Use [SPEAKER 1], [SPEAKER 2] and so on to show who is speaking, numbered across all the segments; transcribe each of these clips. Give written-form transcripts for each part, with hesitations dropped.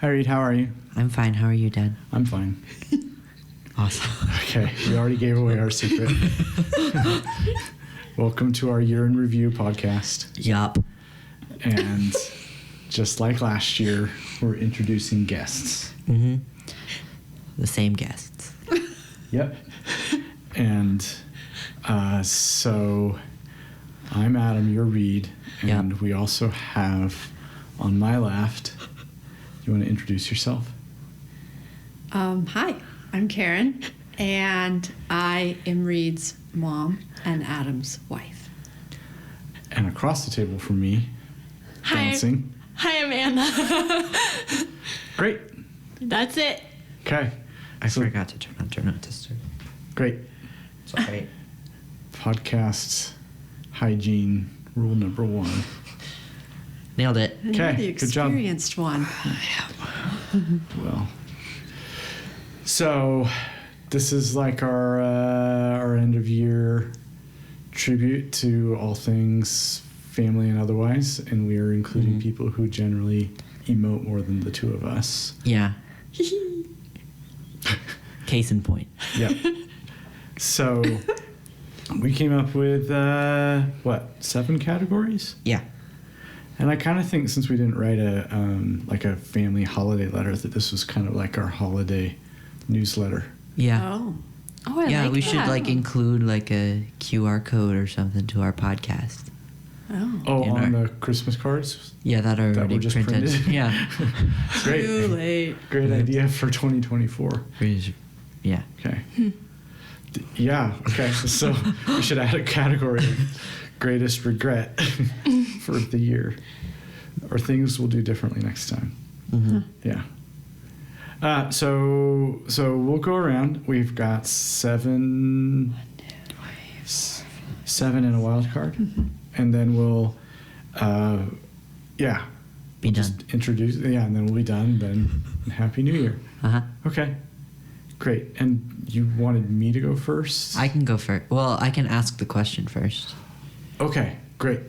[SPEAKER 1] Hi, Reed. How are you?
[SPEAKER 2] I'm fine. How are you, Dad?
[SPEAKER 1] I'm fine.
[SPEAKER 2] Awesome.
[SPEAKER 1] Okay, we already gave away our secret. Welcome to our year in review podcast.
[SPEAKER 2] Yup.
[SPEAKER 1] And just like last year, we're introducing guests.
[SPEAKER 2] Mm-hmm. The same guests.
[SPEAKER 1] Yep. And so I'm Adam, you're Reed, and
[SPEAKER 2] Yep.
[SPEAKER 1] we also have on my left, you want to introduce yourself?
[SPEAKER 3] Hi, I'm Karyn, and I am Reed's mom and Adam's wife.
[SPEAKER 1] And across the table from me, dancing.
[SPEAKER 4] Hi, I'm Anna.
[SPEAKER 1] Great.
[SPEAKER 4] That's it.
[SPEAKER 1] Okay.
[SPEAKER 2] I forgot to turn on Do Not Disturb.
[SPEAKER 1] Great.
[SPEAKER 2] Sorry.
[SPEAKER 1] Podcast hygiene rule number 1.
[SPEAKER 2] Nailed it.
[SPEAKER 3] And you're
[SPEAKER 1] Okay,
[SPEAKER 3] the
[SPEAKER 1] good job.
[SPEAKER 3] experienced one.
[SPEAKER 1] Well, so this is like our end of year tribute to all things family and otherwise, and we are including people who generally emote more than the two of us.
[SPEAKER 2] Yeah. Case in point.
[SPEAKER 1] Yep. So we came up with 7 categories?
[SPEAKER 2] Yeah.
[SPEAKER 1] And I kind of think since we didn't write a family holiday letter, that this was kind of like our holiday newsletter.
[SPEAKER 2] Yeah.
[SPEAKER 3] Oh,
[SPEAKER 4] I
[SPEAKER 2] Yeah,
[SPEAKER 4] like
[SPEAKER 2] we
[SPEAKER 4] that.
[SPEAKER 2] should include a QR code or something to our podcast.
[SPEAKER 1] Oh,
[SPEAKER 2] In
[SPEAKER 1] on
[SPEAKER 2] our-
[SPEAKER 1] the Christmas cards?
[SPEAKER 2] Yeah, that are
[SPEAKER 1] That
[SPEAKER 2] already
[SPEAKER 1] were just
[SPEAKER 2] printed.
[SPEAKER 1] printed?
[SPEAKER 2] Yeah.
[SPEAKER 1] Great.
[SPEAKER 3] Too late.
[SPEAKER 1] Great idea for 2024.
[SPEAKER 2] Yeah.
[SPEAKER 1] Okay. Yeah, okay. So we should add a category of greatest regret for the year. Or things we'll do differently next time.
[SPEAKER 2] Mm-hmm.
[SPEAKER 1] Yeah. So we'll go around. We've got 7 and a wild card. And then we'll,
[SPEAKER 2] Be done.
[SPEAKER 1] introduce, and then we'll be done. Then Happy New Year.
[SPEAKER 2] Uh-huh.
[SPEAKER 1] Okay, great. And you wanted me to go first?
[SPEAKER 2] I can go first. Well, I can ask the question first.
[SPEAKER 1] Okay, great.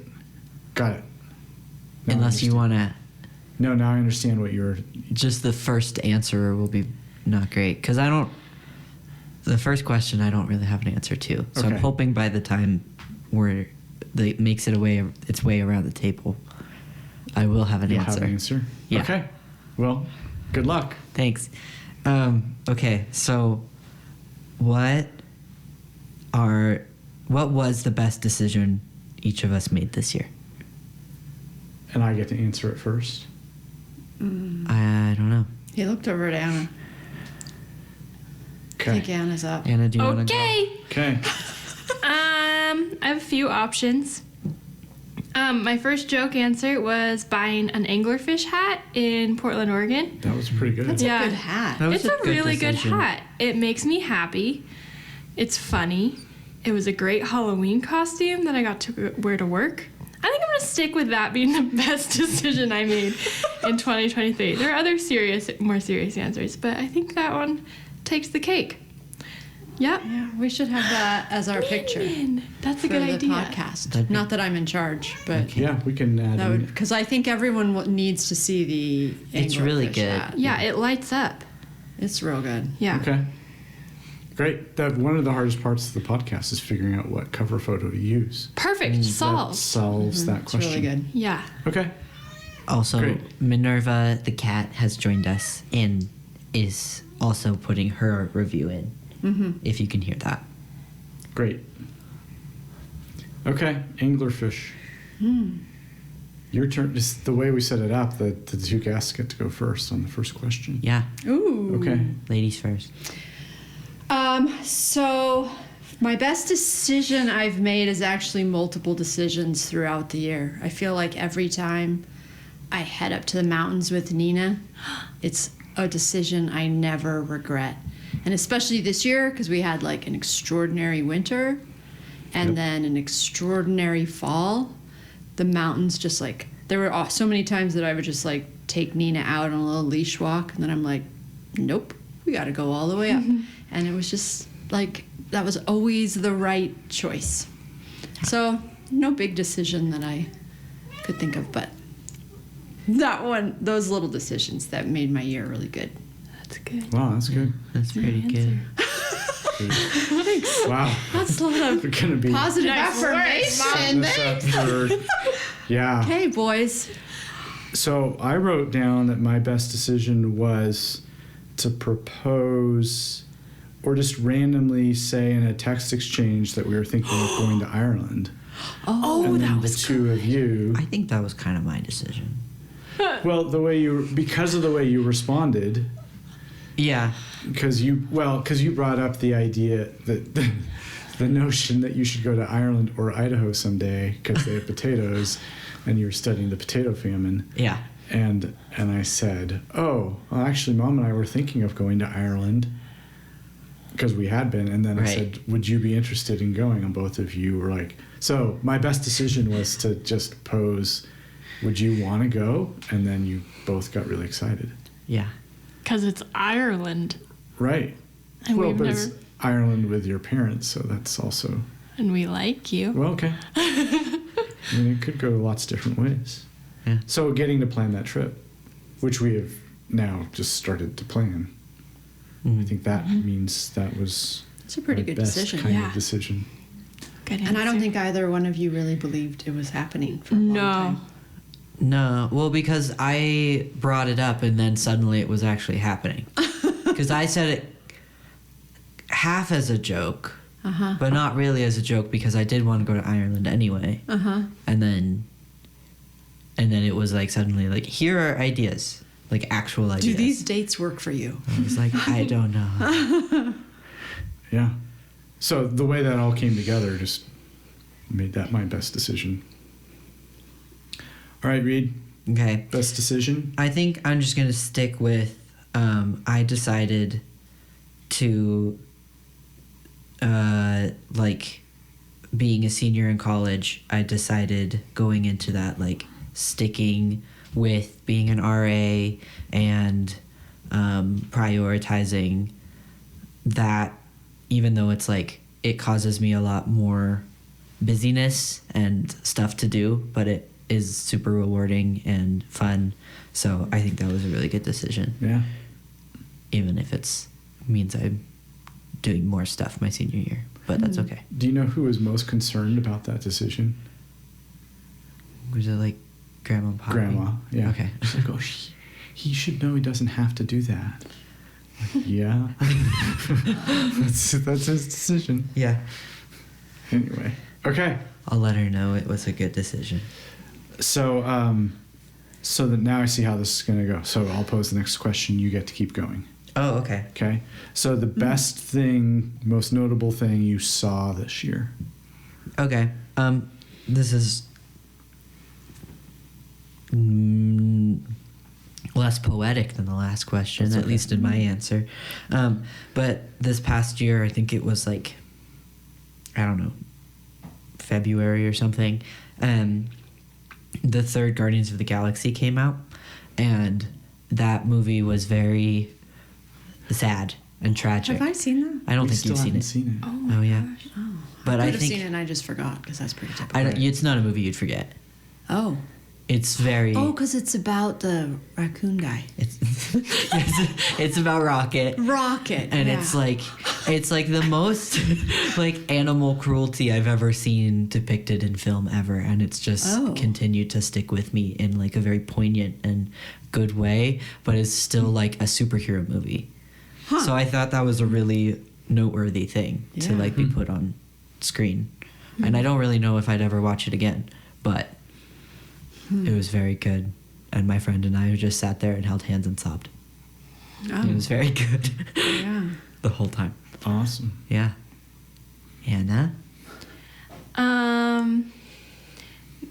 [SPEAKER 1] Got it. Now I
[SPEAKER 2] Unless you
[SPEAKER 1] understand.
[SPEAKER 2] want to...
[SPEAKER 1] No, now I understand what you're...
[SPEAKER 2] Just the first answer will be not great. Because the first question I don't really have an answer to. So I'm
[SPEAKER 1] Okay.
[SPEAKER 2] hoping by the time it makes its way around the table, I will have an
[SPEAKER 1] You'll
[SPEAKER 2] answer.
[SPEAKER 1] have an answer?
[SPEAKER 2] Yeah.
[SPEAKER 1] Okay. Well, good luck.
[SPEAKER 2] Thanks. Okay, so what was the best decision each of us made this year?
[SPEAKER 1] And I get to answer it first.
[SPEAKER 2] I don't know.
[SPEAKER 3] He looked over at Anna. I think
[SPEAKER 1] Okay.
[SPEAKER 3] Anna's up.
[SPEAKER 2] Anna, do you want to go?
[SPEAKER 4] Okay.
[SPEAKER 1] Okay.
[SPEAKER 4] I have a few options. My first joke answer was buying an anglerfish hat in Portland, Oregon.
[SPEAKER 1] That was pretty good.
[SPEAKER 3] That's
[SPEAKER 4] Yeah.
[SPEAKER 3] a good hat.
[SPEAKER 2] That was
[SPEAKER 4] It's
[SPEAKER 2] a
[SPEAKER 4] a
[SPEAKER 2] good
[SPEAKER 4] really good
[SPEAKER 2] decision.
[SPEAKER 4] hat. It makes me happy. It's funny. It was a great Halloween costume that I got to wear to work. I think I'm going to stick with that being the best decision I made in 2023. There are other more serious answers, but I think that one takes the cake. Yep.
[SPEAKER 3] Yeah, we should have that as our picture
[SPEAKER 4] That's a
[SPEAKER 3] for
[SPEAKER 4] good
[SPEAKER 3] the
[SPEAKER 4] idea.
[SPEAKER 3] podcast.
[SPEAKER 2] That'd be-
[SPEAKER 3] Not that I'm in charge, but
[SPEAKER 1] Yeah, we can add
[SPEAKER 3] that
[SPEAKER 1] in-
[SPEAKER 3] would, because I think everyone needs to see the
[SPEAKER 2] It's really
[SPEAKER 3] anglerfish
[SPEAKER 2] good.
[SPEAKER 3] hat.
[SPEAKER 4] Yeah, it lights up.
[SPEAKER 3] It's real good.
[SPEAKER 4] Yeah.
[SPEAKER 1] Okay. Great. One of the hardest parts of the podcast is figuring out what cover photo to use.
[SPEAKER 4] Perfect.
[SPEAKER 1] That
[SPEAKER 4] Solved.
[SPEAKER 1] solves that
[SPEAKER 3] It's
[SPEAKER 1] question.
[SPEAKER 3] really good.
[SPEAKER 4] Yeah.
[SPEAKER 1] Okay.
[SPEAKER 2] Also,
[SPEAKER 1] Great.
[SPEAKER 2] Minerva the cat has joined us and is also putting her review in.
[SPEAKER 3] Mm-hmm.
[SPEAKER 2] If you can hear that.
[SPEAKER 1] Great. Okay, anglerfish. Your turn. Just the way we set it up, the 2 guests get to go first on the first question.
[SPEAKER 2] Yeah,
[SPEAKER 3] Ooh.
[SPEAKER 1] Okay.
[SPEAKER 2] ladies first.
[SPEAKER 3] So my best decision I've made is actually multiple decisions throughout the year. I feel like every time I head up to the mountains with Nina, it's a decision I never regret. And especially this year, because we had an extraordinary winter and
[SPEAKER 1] Yep.
[SPEAKER 3] then an extraordinary fall. The mountains just there were so many times that I would just take Nina out on a little leash walk, and then I'm like, nope, we got to go all the way up. And it was just that was always the right choice. So no big decision that I could think of, but those little decisions that made my year really good.
[SPEAKER 4] That's good.
[SPEAKER 1] Wow, that's good.
[SPEAKER 2] That's pretty good.
[SPEAKER 3] Thanks.
[SPEAKER 1] Wow.
[SPEAKER 3] That's a lot of
[SPEAKER 1] We're gonna be
[SPEAKER 3] positive
[SPEAKER 4] Nice work,
[SPEAKER 3] affirmation.
[SPEAKER 1] this up for, yeah.
[SPEAKER 3] Okay, boys.
[SPEAKER 1] So I wrote down that my best decision was to propose or just randomly say in a text exchange that we were thinking of going to Ireland.
[SPEAKER 3] Oh,
[SPEAKER 1] And then
[SPEAKER 3] that was
[SPEAKER 1] the two of you.
[SPEAKER 2] I think that was kind of my decision.
[SPEAKER 1] Well, because of the way you responded,
[SPEAKER 2] Yeah.
[SPEAKER 1] because you brought up the idea that the notion that you should go to Ireland or Idaho someday because they have potatoes, and you were studying the potato famine.
[SPEAKER 2] Yeah.
[SPEAKER 1] And I said, oh, well, actually, Mom and I were thinking of going to Ireland because we had been. And then I
[SPEAKER 2] Right.
[SPEAKER 1] said, would you be interested in going? And both of you were like, so my best decision was to just pose, would you want to go? And then you both got really excited.
[SPEAKER 2] Yeah.
[SPEAKER 4] Because it's Ireland.
[SPEAKER 1] Right.
[SPEAKER 4] And
[SPEAKER 1] well,
[SPEAKER 4] we've
[SPEAKER 1] but
[SPEAKER 4] never.
[SPEAKER 1] it's Ireland with your parents, so that's also,
[SPEAKER 4] And we like you.
[SPEAKER 1] well, okay. I mean, it could go lots of different ways.
[SPEAKER 2] Yeah.
[SPEAKER 1] So getting to plan that trip, which we have now just started to plan, I think that means that was
[SPEAKER 3] It's a pretty
[SPEAKER 1] our
[SPEAKER 3] good
[SPEAKER 1] best
[SPEAKER 3] decision.
[SPEAKER 1] kind
[SPEAKER 4] Yeah.
[SPEAKER 1] of decision.
[SPEAKER 4] Good
[SPEAKER 3] And I don't
[SPEAKER 4] answer.
[SPEAKER 3] think either one of you really believed it was happening for a long
[SPEAKER 4] No.
[SPEAKER 3] time.
[SPEAKER 2] No, well, because I brought it up and then suddenly it was actually happening. Because I said it half as a joke,
[SPEAKER 3] Uh-huh.
[SPEAKER 2] but not really as a joke because I did want to go to Ireland anyway.
[SPEAKER 3] Uh-huh.
[SPEAKER 2] And then it was like suddenly like, here are ideas, like actual ideas.
[SPEAKER 3] Do these dates work for you?
[SPEAKER 2] I was like, I don't know.
[SPEAKER 1] Yeah. So the way that all came together just made that my best decision. All right, Reed,
[SPEAKER 2] Okay.
[SPEAKER 1] best decision?
[SPEAKER 2] I think I'm just gonna stick with. I decided to, like, being a senior in college. I decided going into that, like, sticking with being an RA and prioritizing that, even though it's like it causes me a lot more busyness and stuff to do, but it is super rewarding and fun. So I think that was a really good decision,
[SPEAKER 1] Yeah.
[SPEAKER 2] even if it's means I'm doing more stuff my senior year. But that's okay.
[SPEAKER 1] Do you know who was most concerned about that decision?
[SPEAKER 2] Was it like Grandma and Poppy?
[SPEAKER 1] Grandma. Yeah.
[SPEAKER 2] Okay.
[SPEAKER 1] She's like, oh, he should know he doesn't have to do that. Like, yeah. that's his decision.
[SPEAKER 2] Yeah.
[SPEAKER 1] Anyway. Okay.
[SPEAKER 2] I'll let her know it was a good decision.
[SPEAKER 1] So, so that now I see how this is going to go. So I'll pose the next question. You get to keep going.
[SPEAKER 2] Oh, okay.
[SPEAKER 1] Okay. So the best thing, most notable thing you saw this year.
[SPEAKER 2] Okay. This is less poetic than the last question,
[SPEAKER 1] That's
[SPEAKER 2] at
[SPEAKER 1] okay.
[SPEAKER 2] least in my answer. But this past year, I think it was like, I don't know, February or something. The third Guardians of the Galaxy came out, and that movie was very sad and tragic.
[SPEAKER 3] Have I seen that?
[SPEAKER 2] I don't
[SPEAKER 1] We
[SPEAKER 2] think
[SPEAKER 1] still
[SPEAKER 2] you've seen
[SPEAKER 1] haven't
[SPEAKER 2] it.
[SPEAKER 1] seen it.
[SPEAKER 3] Oh, my
[SPEAKER 2] Oh, yeah.
[SPEAKER 3] gosh. Oh.
[SPEAKER 2] But
[SPEAKER 3] I
[SPEAKER 2] I
[SPEAKER 3] could have
[SPEAKER 2] think
[SPEAKER 3] seen it and I just forgot because that's pretty typical.
[SPEAKER 2] I don't, it's not a movie you'd forget.
[SPEAKER 3] Oh.
[SPEAKER 2] It's very.
[SPEAKER 3] Oh, because it's about the raccoon guy.
[SPEAKER 2] It's about Rocket.
[SPEAKER 3] Rocket.
[SPEAKER 2] And
[SPEAKER 3] yeah.
[SPEAKER 2] it's like the most like animal cruelty I've ever seen depicted in film ever, and it's just
[SPEAKER 3] Oh.
[SPEAKER 2] continued to stick with me in like a very poignant and good way, but it's still like a superhero movie.
[SPEAKER 3] Huh.
[SPEAKER 2] So I thought that was a really noteworthy thing to
[SPEAKER 3] Yeah.
[SPEAKER 2] like be put on screen. And I don't really know if I'd ever watch it again, but it was very good. And my friend and I just sat there and held hands and sobbed.
[SPEAKER 3] Oh.
[SPEAKER 2] It was very good.
[SPEAKER 3] Yeah.
[SPEAKER 2] The whole time.
[SPEAKER 1] Awesome.
[SPEAKER 2] Yeah. Anna?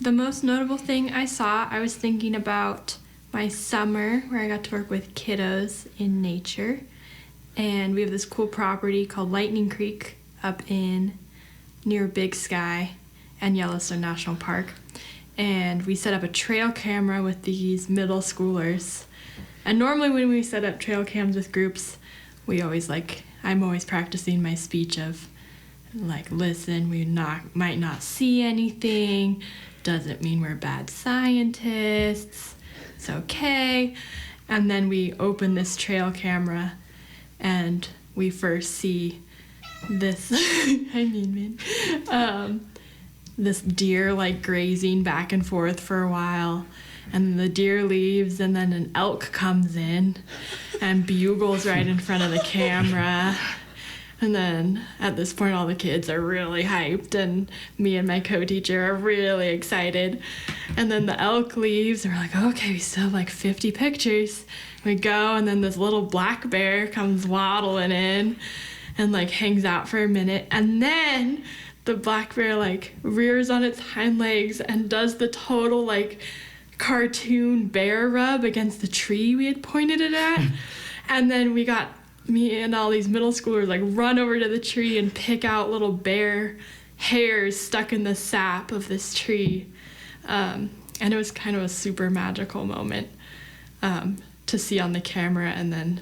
[SPEAKER 4] The most notable thing I saw, I was thinking about my summer where I got to work with kiddos in nature. And we have this cool property called Lightning Creek up in near Big Sky and Yellowstone National Park. And we set up a trail camera with these middle schoolers. And normally when we set up trail cams with groups, I'm always practicing my speech of like, listen, might not see anything, doesn't mean we're bad scientists. it's okay. And then we open this trail camera and we first see this, this deer like grazing back and forth for a while. And the deer leaves, and then an elk comes in and bugles right in front of the camera. And then at this point, all the kids are really hyped, and me and my co-teacher are really excited. And then the elk leaves, and we're like, okay, we still have like 50 pictures. We go, and then this little black bear comes waddling in and like hangs out for a minute. And then the black bear like rears on its hind legs and does the total like cartoon bear rub against the tree we had pointed it at. And then me and all these middle schoolers like run over to the tree and pick out little bear hairs stuck in the sap of this tree. And it was kind of a super magical moment to see on the camera and then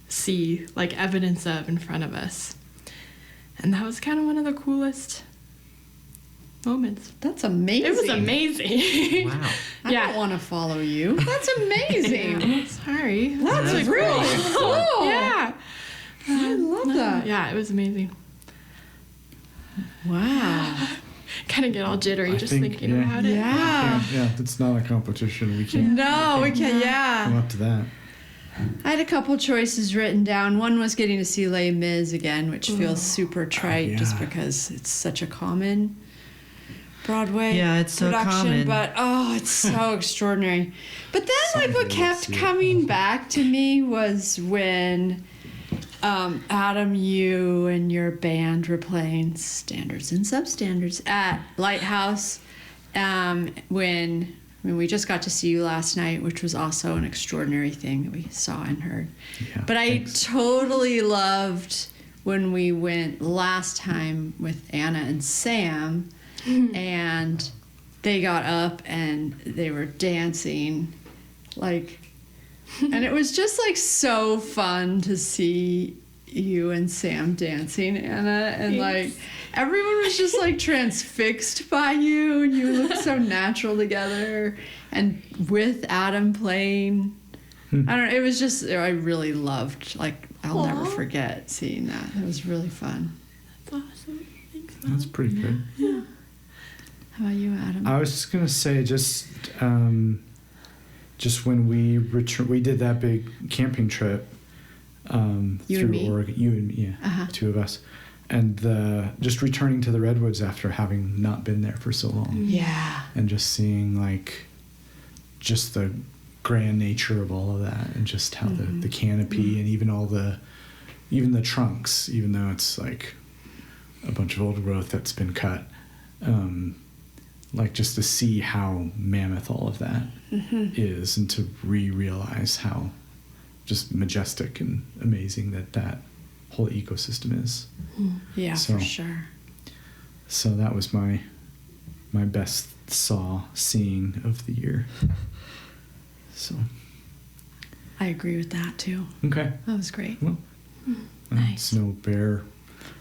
[SPEAKER 4] see like evidence of in front of us. And that was kind of one of the coolest moments.
[SPEAKER 3] That's amazing.
[SPEAKER 4] It was amazing.
[SPEAKER 2] Wow.
[SPEAKER 3] I don't want to follow you. That's amazing.
[SPEAKER 4] Sorry.
[SPEAKER 3] That's really cool.
[SPEAKER 4] Yeah.
[SPEAKER 3] I love that.
[SPEAKER 4] Yeah, it was amazing.
[SPEAKER 3] Wow.
[SPEAKER 4] Kind of get all jittery
[SPEAKER 1] I
[SPEAKER 4] just
[SPEAKER 1] think,
[SPEAKER 4] thinking about it.
[SPEAKER 3] Yeah.
[SPEAKER 1] Yeah, it's not a competition. We can't
[SPEAKER 3] No, we can't.
[SPEAKER 1] come
[SPEAKER 3] Yeah.
[SPEAKER 1] up to that.
[SPEAKER 3] I had a couple choices written down. One was getting to see Les Mis again, which feels super trite just
[SPEAKER 1] yeah.
[SPEAKER 3] because it's such a common Broadway
[SPEAKER 2] Yeah, it's so
[SPEAKER 3] production,
[SPEAKER 2] common.
[SPEAKER 3] but it's so extraordinary. But then, like, what
[SPEAKER 1] Someday
[SPEAKER 3] kept
[SPEAKER 1] we'll see it.
[SPEAKER 3] coming back to me was when Adam, you and your band were playing standards and substandards at Lighthouse. When we just got to see you last night, which was also an extraordinary thing that we saw and heard.
[SPEAKER 1] Yeah,
[SPEAKER 3] But I
[SPEAKER 1] thanks.
[SPEAKER 3] totally loved when we went last time with Anna and Sam, and they got up and they were dancing, like, and it was just like so fun to see you and Sam dancing, Anna, and like everyone was just like transfixed by you, and you looked so natural together, and with Adam playing. I don't know, it was just, I really loved, like, I'll never forget seeing that. It was really fun.
[SPEAKER 4] That's awesome. Thanks, Mom.
[SPEAKER 1] That's pretty good.
[SPEAKER 3] How about you, Adam?
[SPEAKER 1] I was just gonna say, just when we did that big camping trip
[SPEAKER 3] You and
[SPEAKER 1] through
[SPEAKER 3] me?
[SPEAKER 1] Oregon, you and me,
[SPEAKER 3] Uh-huh.
[SPEAKER 1] two of us, and just returning to the Redwoods after having not been there for so long,
[SPEAKER 3] Yeah.
[SPEAKER 1] and just seeing like just the grand nature of all of that, and just how the canopy and even the trunks, even though it's like a bunch of old growth that's been cut, like just to see how mammoth all of that is, and to realize how just majestic and amazing that whole ecosystem is.
[SPEAKER 3] Yeah,
[SPEAKER 1] So-
[SPEAKER 3] for sure.
[SPEAKER 1] So that was my best seeing of the year. So
[SPEAKER 3] I agree with that, too.
[SPEAKER 1] okay,
[SPEAKER 3] That was great.
[SPEAKER 1] well,
[SPEAKER 3] Nice.
[SPEAKER 1] Snow bear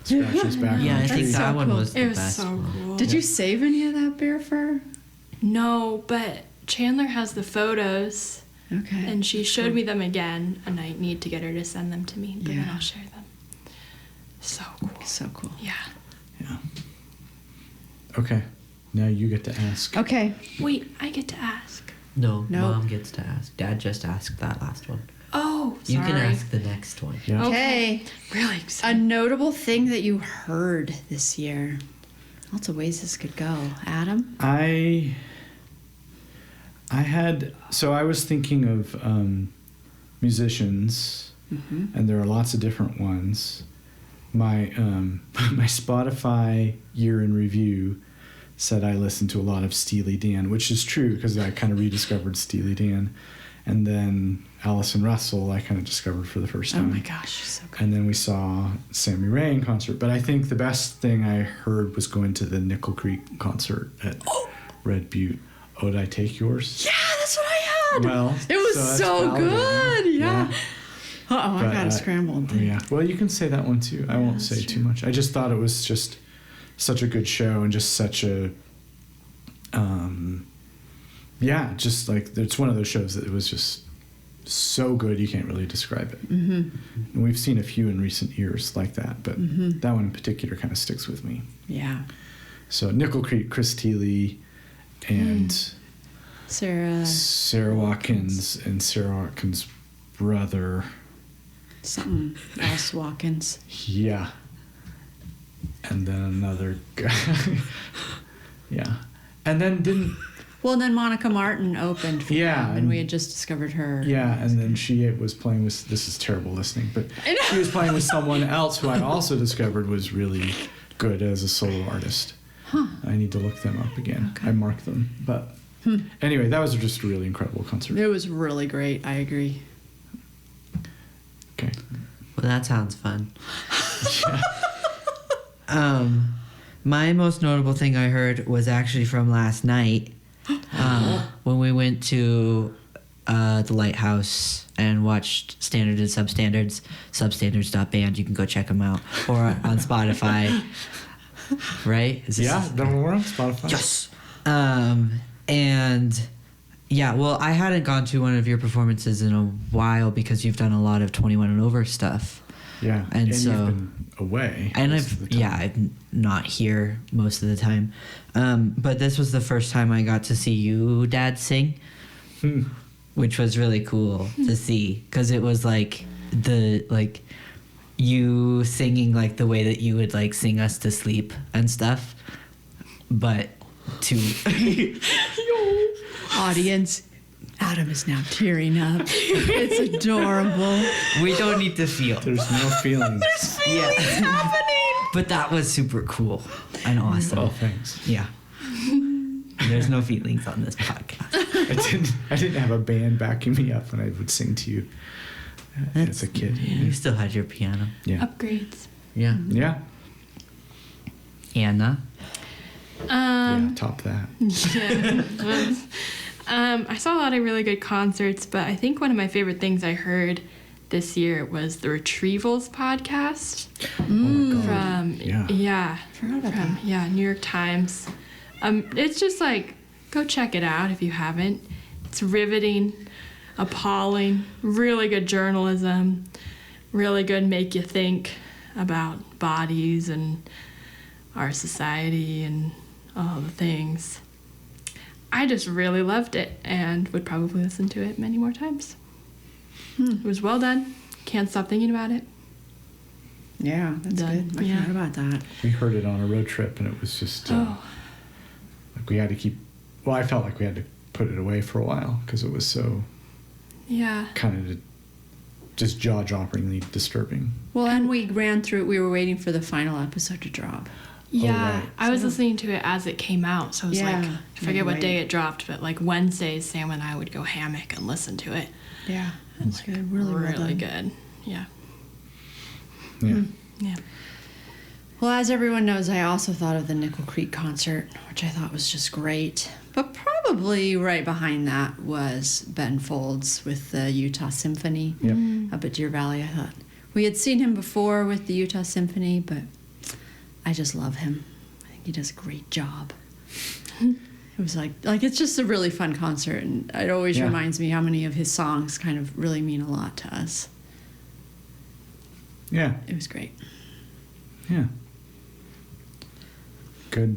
[SPEAKER 1] scratches back
[SPEAKER 2] Yeah,
[SPEAKER 1] on
[SPEAKER 2] I
[SPEAKER 1] the
[SPEAKER 2] think
[SPEAKER 1] tree.
[SPEAKER 3] so
[SPEAKER 2] that one
[SPEAKER 3] cool.
[SPEAKER 2] was the
[SPEAKER 4] It was
[SPEAKER 2] best
[SPEAKER 4] so
[SPEAKER 2] one.
[SPEAKER 4] cool.
[SPEAKER 3] Did you save any of that bear fur?
[SPEAKER 4] No, but Chandler has the photos,
[SPEAKER 3] Okay.
[SPEAKER 4] and she showed me them again, and I need to get her to send them to me, but then
[SPEAKER 3] Yeah.
[SPEAKER 4] I'll share them. So cool.
[SPEAKER 3] So cool.
[SPEAKER 4] Yeah.
[SPEAKER 1] Yeah. Okay, now you get to ask.
[SPEAKER 3] Okay.
[SPEAKER 4] Wait, I get to ask.
[SPEAKER 2] No,
[SPEAKER 3] No.
[SPEAKER 2] Mom gets to ask. Dad just asked that last one.
[SPEAKER 4] Oh, sorry.
[SPEAKER 2] You can ask the next one.
[SPEAKER 1] Yeah.
[SPEAKER 3] Okay.
[SPEAKER 4] Really
[SPEAKER 3] A
[SPEAKER 4] excited.
[SPEAKER 3] notable thing that you heard this year. Lots of ways this could go. Adam?
[SPEAKER 1] I was thinking of musicians, and there are lots of different ones. My my Spotify year in review said I listened to a lot of Steely Dan, which is true because I kind of rediscovered Steely Dan, and then Allison Russell I kind of discovered for the first
[SPEAKER 3] Oh
[SPEAKER 1] time.
[SPEAKER 3] my gosh, she's so good.
[SPEAKER 1] And then we saw Sammy Ray in concert. But I think the best thing I heard was going to the Nickel Creek concert at Red Butte. Oh, did I take yours?
[SPEAKER 3] Yeah, that's what I had.
[SPEAKER 1] Well,
[SPEAKER 3] it was
[SPEAKER 1] that's
[SPEAKER 3] so
[SPEAKER 1] valid,
[SPEAKER 3] good. Yeah. Uh-oh, I
[SPEAKER 1] But,
[SPEAKER 3] got scrambled.
[SPEAKER 1] Yeah. Well, you can say that one too. I won't say too much. I just thought it was just such a good show, and just such a Yeah, just like it's one of those shows that it was just so good you can't really describe it.
[SPEAKER 3] Mm-hmm.
[SPEAKER 1] And we've seen a few in recent years like that, but that one in particular kind of sticks with me.
[SPEAKER 3] Yeah.
[SPEAKER 1] So Nickel Creek, Chris Thiele, and
[SPEAKER 3] Sarah
[SPEAKER 1] Watkins, and Sarah Watkins' brother.
[SPEAKER 3] Something else Watkins.
[SPEAKER 1] Yeah. And then another guy. Yeah. And then
[SPEAKER 3] Well, and then Monica Martin opened for them, and we had just discovered her.
[SPEAKER 1] Yeah, and then she was playing with, this is terrible listening, but she was playing with someone else who I also discovered was really good as a solo artist.
[SPEAKER 3] Huh.
[SPEAKER 1] I need to look them up again.
[SPEAKER 3] Okay.
[SPEAKER 1] I marked them. But anyway, that was just a really incredible concert.
[SPEAKER 3] It was really great. I agree.
[SPEAKER 1] Okay.
[SPEAKER 2] Well, that sounds fun. My most notable thing I heard was actually from last night when we went to the Lighthouse and watched Standard and Substandards, substandards.band. You can go check them out. Or on Spotify. Right?
[SPEAKER 1] We're on Spotify.
[SPEAKER 2] Yes. And yeah, well, I hadn't gone to one of your performances in a while because you've done a lot of 21 and over stuff.
[SPEAKER 1] Yeah,
[SPEAKER 2] and so
[SPEAKER 1] you've been away.
[SPEAKER 2] And I'm not here most of the time. But this was the first time I got to see you, Dad, sing, which was really cool to see because it was like you singing like the way that you would like sing us to sleep and stuff, but to
[SPEAKER 3] Audience, Adam is now tearing up. It's adorable.
[SPEAKER 2] We don't need to feel.
[SPEAKER 1] There's no feelings.
[SPEAKER 3] There's feelings happening.
[SPEAKER 2] But that was super cool and awesome.
[SPEAKER 1] Oh, thanks.
[SPEAKER 2] Yeah. There's no feelings on this podcast.
[SPEAKER 1] I didn't have a band backing me up when I would sing to you as a kid.
[SPEAKER 2] You still had your piano.
[SPEAKER 1] Yeah.
[SPEAKER 4] Upgrades.
[SPEAKER 2] Yeah.
[SPEAKER 1] Yeah.
[SPEAKER 2] Anna.
[SPEAKER 1] Yeah, top that.
[SPEAKER 4] Yeah. I saw a lot of really good concerts, but I think one of my favorite things I heard this year was the Retrievals podcast
[SPEAKER 1] Oh my God.
[SPEAKER 4] from New York Times. It's just like, go check it out if you haven't. It's riveting, appalling, really good journalism, really good make you think about bodies and our society and all the things. I just really loved it and would probably listen to it many more times. It was well done. Can't stop thinking about it.
[SPEAKER 3] Yeah, that's
[SPEAKER 4] Done.
[SPEAKER 3] good. I
[SPEAKER 4] Yeah.
[SPEAKER 3] forgot about that.
[SPEAKER 1] We heard it on a road trip, and it was just like we had to keep. Well, I felt like we had to put it away for a while because it was so kind of just jaw-droppingly disturbing.
[SPEAKER 3] Well, and we ran through. We were waiting for the final episode to drop.
[SPEAKER 4] Yeah,
[SPEAKER 1] right.
[SPEAKER 4] I was listening to it as it came out, so it was like, I forget what
[SPEAKER 3] right.
[SPEAKER 4] day it dropped, but like Wednesdays, Sam and I would go hammock and listen to it.
[SPEAKER 3] Yeah, that's good. Really, well
[SPEAKER 4] really
[SPEAKER 3] done.
[SPEAKER 4] good. Yeah.
[SPEAKER 1] Yeah.
[SPEAKER 4] Yeah.
[SPEAKER 3] Well, as everyone knows, I also thought of the Nickel Creek concert, which I thought was just great. But probably right behind that was Ben Folds with the Utah Symphony
[SPEAKER 1] Yep.
[SPEAKER 3] up at Deer Valley. I thought we had seen him before with the Utah Symphony, but I just love him. I think he does a great job. It was like it's just a really fun concert, and it always reminds me how many of his songs kind of really mean a lot to us.
[SPEAKER 1] Yeah.
[SPEAKER 3] It was great.
[SPEAKER 1] Yeah. Good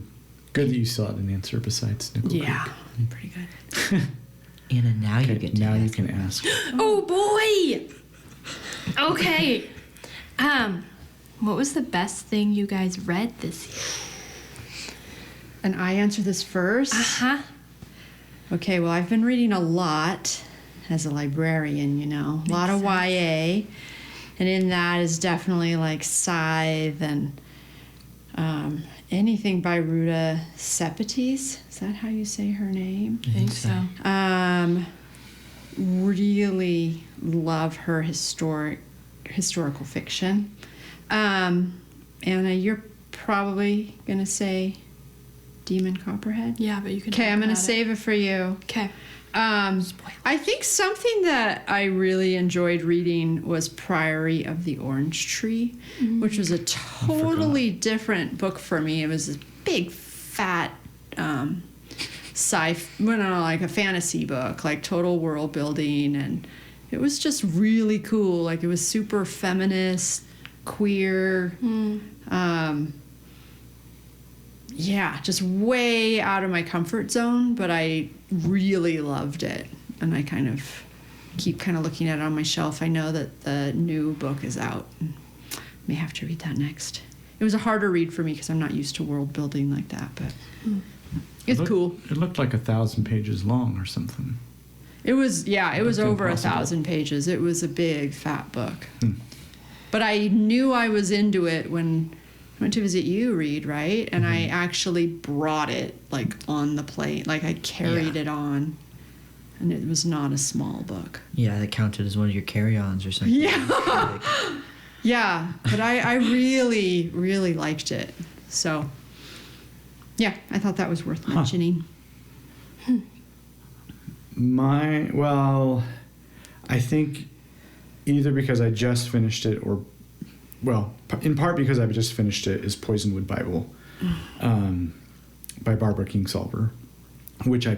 [SPEAKER 1] that you still had an answer besides Nickel Creek.
[SPEAKER 3] Pretty good.
[SPEAKER 2] Anna, now you
[SPEAKER 1] Okay,
[SPEAKER 2] get to
[SPEAKER 1] now you
[SPEAKER 2] ask.
[SPEAKER 1] can ask.
[SPEAKER 4] Oh boy. Okay. What was the best thing you guys read this year?
[SPEAKER 3] And I answer this first?
[SPEAKER 4] Uh-huh.
[SPEAKER 3] Okay, well, I've been reading a lot as a librarian, you know. A lot of YA. And in that is definitely like Scythe and anything by Ruta Sepetys. Is that how you say her name?
[SPEAKER 4] I think so.
[SPEAKER 3] Really love her historical fiction. Anna, you're probably going to say Demon Copperhead?
[SPEAKER 4] Yeah, but you can.
[SPEAKER 3] Okay, I'm going to save it for you.
[SPEAKER 4] Okay.
[SPEAKER 3] I think something that I really enjoyed reading was Priory of the Orange Tree, which was a totally different book for me. It was a big, fat like a fantasy book, like total world building, and it was just really cool. Like it was super feminist, queer. Yeah, just way out of my comfort zone, but I really loved it. And I kind of keep looking at it on my shelf. I know that the new book is out. May have to read that next. It was a harder read for me because I'm not used to world building like that, but it's cool.
[SPEAKER 1] It looked like 1,000 pages long or something.
[SPEAKER 3] It was over
[SPEAKER 1] impossible.
[SPEAKER 3] 1,000 pages. It was a big, fat book. But I knew I was into it when I went to visit you, Reed, right? And I actually brought it, like, on the plane. Like, I carried it on. And it was not a small book.
[SPEAKER 2] Yeah, that counted as one of your carry-ons or something.
[SPEAKER 3] Yeah. Yeah, but I really, really liked it. So, yeah, I thought that was worth mentioning.
[SPEAKER 1] I think either because I just finished it or, in part because I just finished it, is Poisonwood Bible by Barbara Kingsolver, which I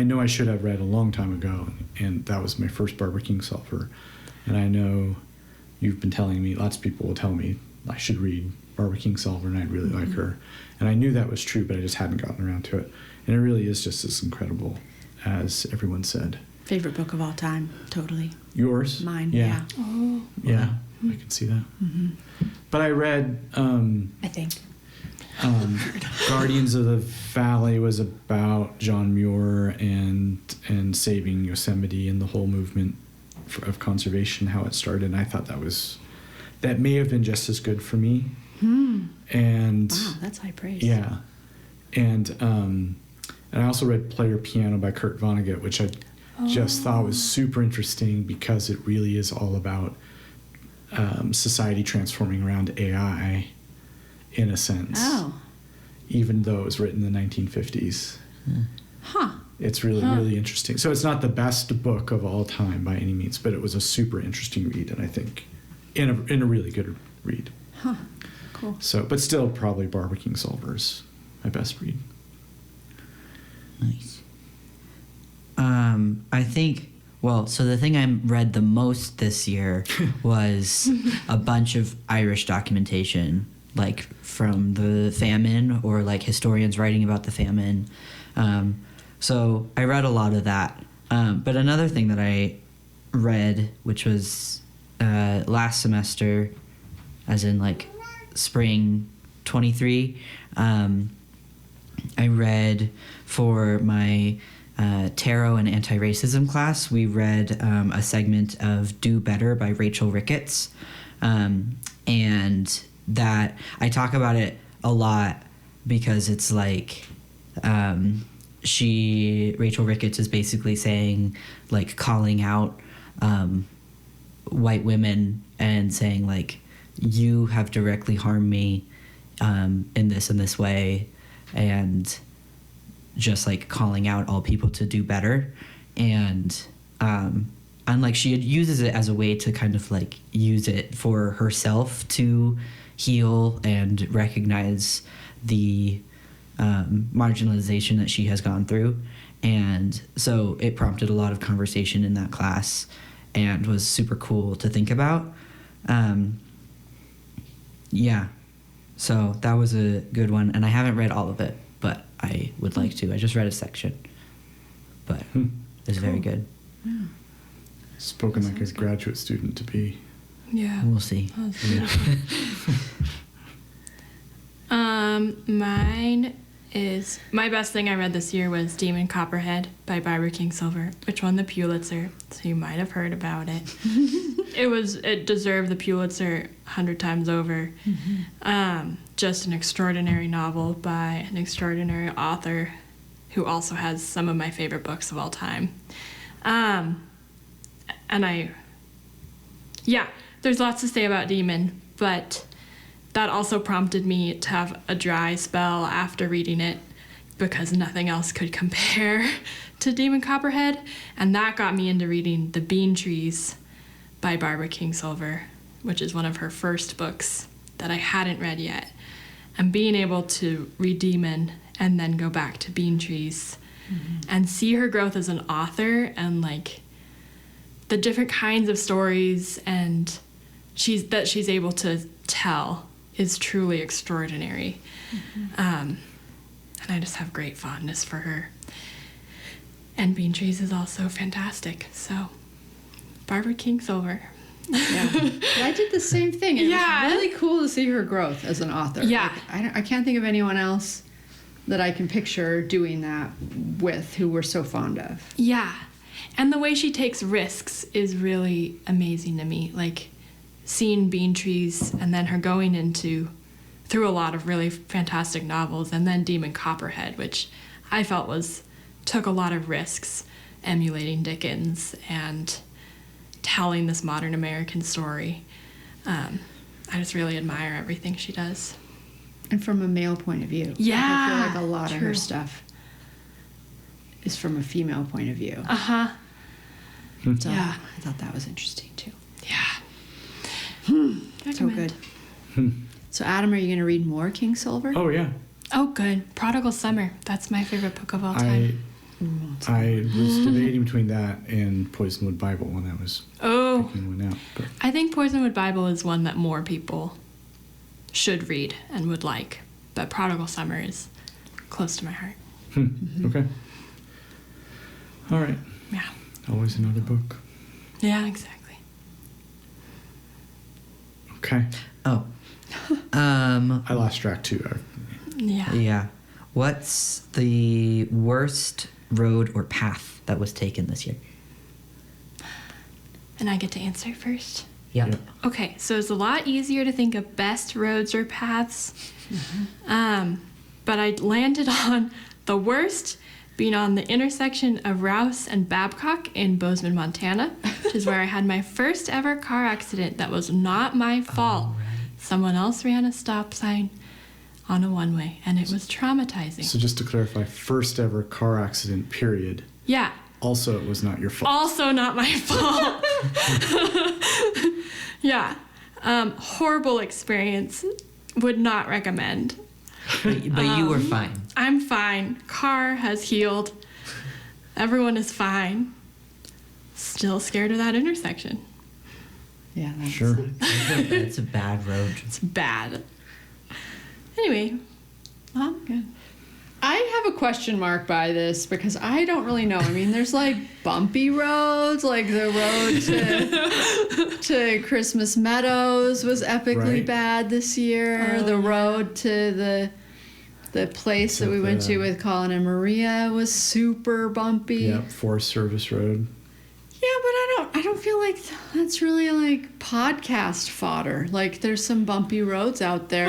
[SPEAKER 1] know I should have read a long time ago, and that was my first Barbara Kingsolver. And I know you've been telling me, lots of people will tell me I should read Barbara Kingsolver, and I'd really like her. And I knew that was true, but I just hadn't gotten around to it. And it really is just as incredible as everyone said.
[SPEAKER 3] Favorite book of all time, totally.
[SPEAKER 1] Yours?
[SPEAKER 3] Mine, yeah.
[SPEAKER 4] Oh.
[SPEAKER 1] Yeah, I can see that. But I read...
[SPEAKER 3] I think.
[SPEAKER 1] Guardians of the Valley was about John Muir and saving Yosemite and the whole movement of conservation, how it started. And I thought that may have been just as good for me. And
[SPEAKER 3] wow, that's high praise.
[SPEAKER 1] Yeah, and I also read Player Piano by Kurt Vonnegut, which I just thought was super interesting because it really is all about society transforming around AI, in a sense.
[SPEAKER 3] Oh.
[SPEAKER 1] Even though it was written in the 1950s.
[SPEAKER 3] Huh.
[SPEAKER 1] It's really, really interesting. So it's not the best book of all time by any means, but it was a super interesting read, and I think in a really good read.
[SPEAKER 3] Huh. Cool.
[SPEAKER 1] So, but still probably Barbara Kingsolver's my best read.
[SPEAKER 2] Nice. I think, so the thing I read the most this year was a bunch of Irish documentation, like from the famine or like historians writing about the famine. So I read a lot of that. But another thing that I read, which was last semester, as in like spring 23, I read for my tarot and anti-racism class, we read a segment of Do Better by Rachel Ricketts. And that I talk about it a lot because it's like Rachel Ricketts is basically saying, like, calling out white women and saying, like, you have directly harmed me in this way, and just like calling out all people to do better. And like she uses it as a way to kind of like use it for herself to heal and recognize the marginalization that she has gone through. And so it prompted a lot of conversation in that class and was super cool to think about. Yeah, so that was a good one. And I haven't read all of it, but I would like to. I just read a section, but it's very good.
[SPEAKER 3] Yeah.
[SPEAKER 1] Spoken like a graduate student to be.
[SPEAKER 4] Yeah.
[SPEAKER 2] We'll see.
[SPEAKER 1] Yeah.
[SPEAKER 4] Mine is, my best thing I read this year was Demon Copperhead by Barbara Kingsolver, which won the Pulitzer, so you might have heard about it. It deserved the Pulitzer 100 times over. Just an extraordinary novel by an extraordinary author who also has some of my favorite books of all time. There's lots to say about Demon, but that also prompted me to have a dry spell after reading it because nothing else could compare to Demon Copperhead, and that got me into reading The Bean Trees by Barbara Kingsolver, which is one of her first books that I hadn't read yet. And being able to read Demon and then go back to Bean Trees and see her growth as an author and like the different kinds of stories and she's able to tell is truly extraordinary. And I just have great fondness for her. And Bean Trees is also fantastic. So, Barbara Kingsolver.
[SPEAKER 3] Yeah. I did the same thing. It
[SPEAKER 4] Yeah.
[SPEAKER 3] was really cool to see her growth as an author.
[SPEAKER 4] Yeah.
[SPEAKER 3] Like, I can't think of anyone else that I can picture doing that with who we're so fond of.
[SPEAKER 4] Yeah. And the way she takes risks is really amazing to me. Like, seeing Bean Trees and then her going through a lot of really fantastic novels, and then Demon Copperhead, which I felt took a lot of risks emulating Dickens and telling this modern American story. I just really admire everything she does.
[SPEAKER 3] And from a male point of view.
[SPEAKER 4] Yeah,
[SPEAKER 3] Like, I feel like a lot of her
[SPEAKER 4] true.
[SPEAKER 3] stuff is from a female point of view.
[SPEAKER 4] Uh-huh.
[SPEAKER 3] So
[SPEAKER 4] Yeah.
[SPEAKER 3] I thought that was interesting too.
[SPEAKER 4] Yeah.
[SPEAKER 3] So
[SPEAKER 4] Recommend.
[SPEAKER 3] good. So Adam, are you going to read more Kingsolver?
[SPEAKER 1] Oh yeah.
[SPEAKER 4] Oh, good. Prodigal Summer. That's my favorite book of all time.
[SPEAKER 1] I was debating between that and Poisonwood Bible when I was picking one out. But
[SPEAKER 4] I think Poisonwood Bible is one that more people should read and would like. But Prodigal Summer is close to my heart.
[SPEAKER 1] Okay. All right.
[SPEAKER 4] Yeah.
[SPEAKER 1] Always another book.
[SPEAKER 4] Yeah, exactly.
[SPEAKER 1] Okay.
[SPEAKER 2] Oh.
[SPEAKER 1] I lost track too.
[SPEAKER 4] Yeah.
[SPEAKER 2] Yeah. What's the worst road or path that was taken this year?
[SPEAKER 4] And I get to answer first.
[SPEAKER 2] Yeah.
[SPEAKER 1] Yeah.
[SPEAKER 4] Okay, so it's a lot easier to think of best roads or paths. But I landed on the worst being on the intersection of Rouse and Babcock in Bozeman, Montana, which is where I had my first ever car accident that was not my fault. Someone else ran a stop sign on a one-way, and it was traumatizing.
[SPEAKER 1] So just to clarify, first ever car accident, period.
[SPEAKER 4] Yeah,
[SPEAKER 1] Also, it was not your fault.
[SPEAKER 4] also not my fault. Yeah, horrible experience. Would not recommend.
[SPEAKER 2] But you were fine.
[SPEAKER 4] I'm fine. Car has healed. Everyone is fine. Still scared of that intersection.
[SPEAKER 3] Yeah, that's
[SPEAKER 1] Sure.
[SPEAKER 2] It's a bad road.
[SPEAKER 4] It's bad. Anyway, well, good.
[SPEAKER 3] I have a question mark by this because I don't really know. I mean, there's like bumpy roads, like the road to Christmas Meadows was epically
[SPEAKER 1] Right.
[SPEAKER 3] bad this year.
[SPEAKER 4] Oh,
[SPEAKER 3] The
[SPEAKER 4] yeah.
[SPEAKER 3] road to the place that we went to with Colin and Maria was super bumpy.
[SPEAKER 1] Yep, Forest Service Road.
[SPEAKER 3] Yeah, but I don't feel like that's really like podcast fodder. Like there's some bumpy roads out there.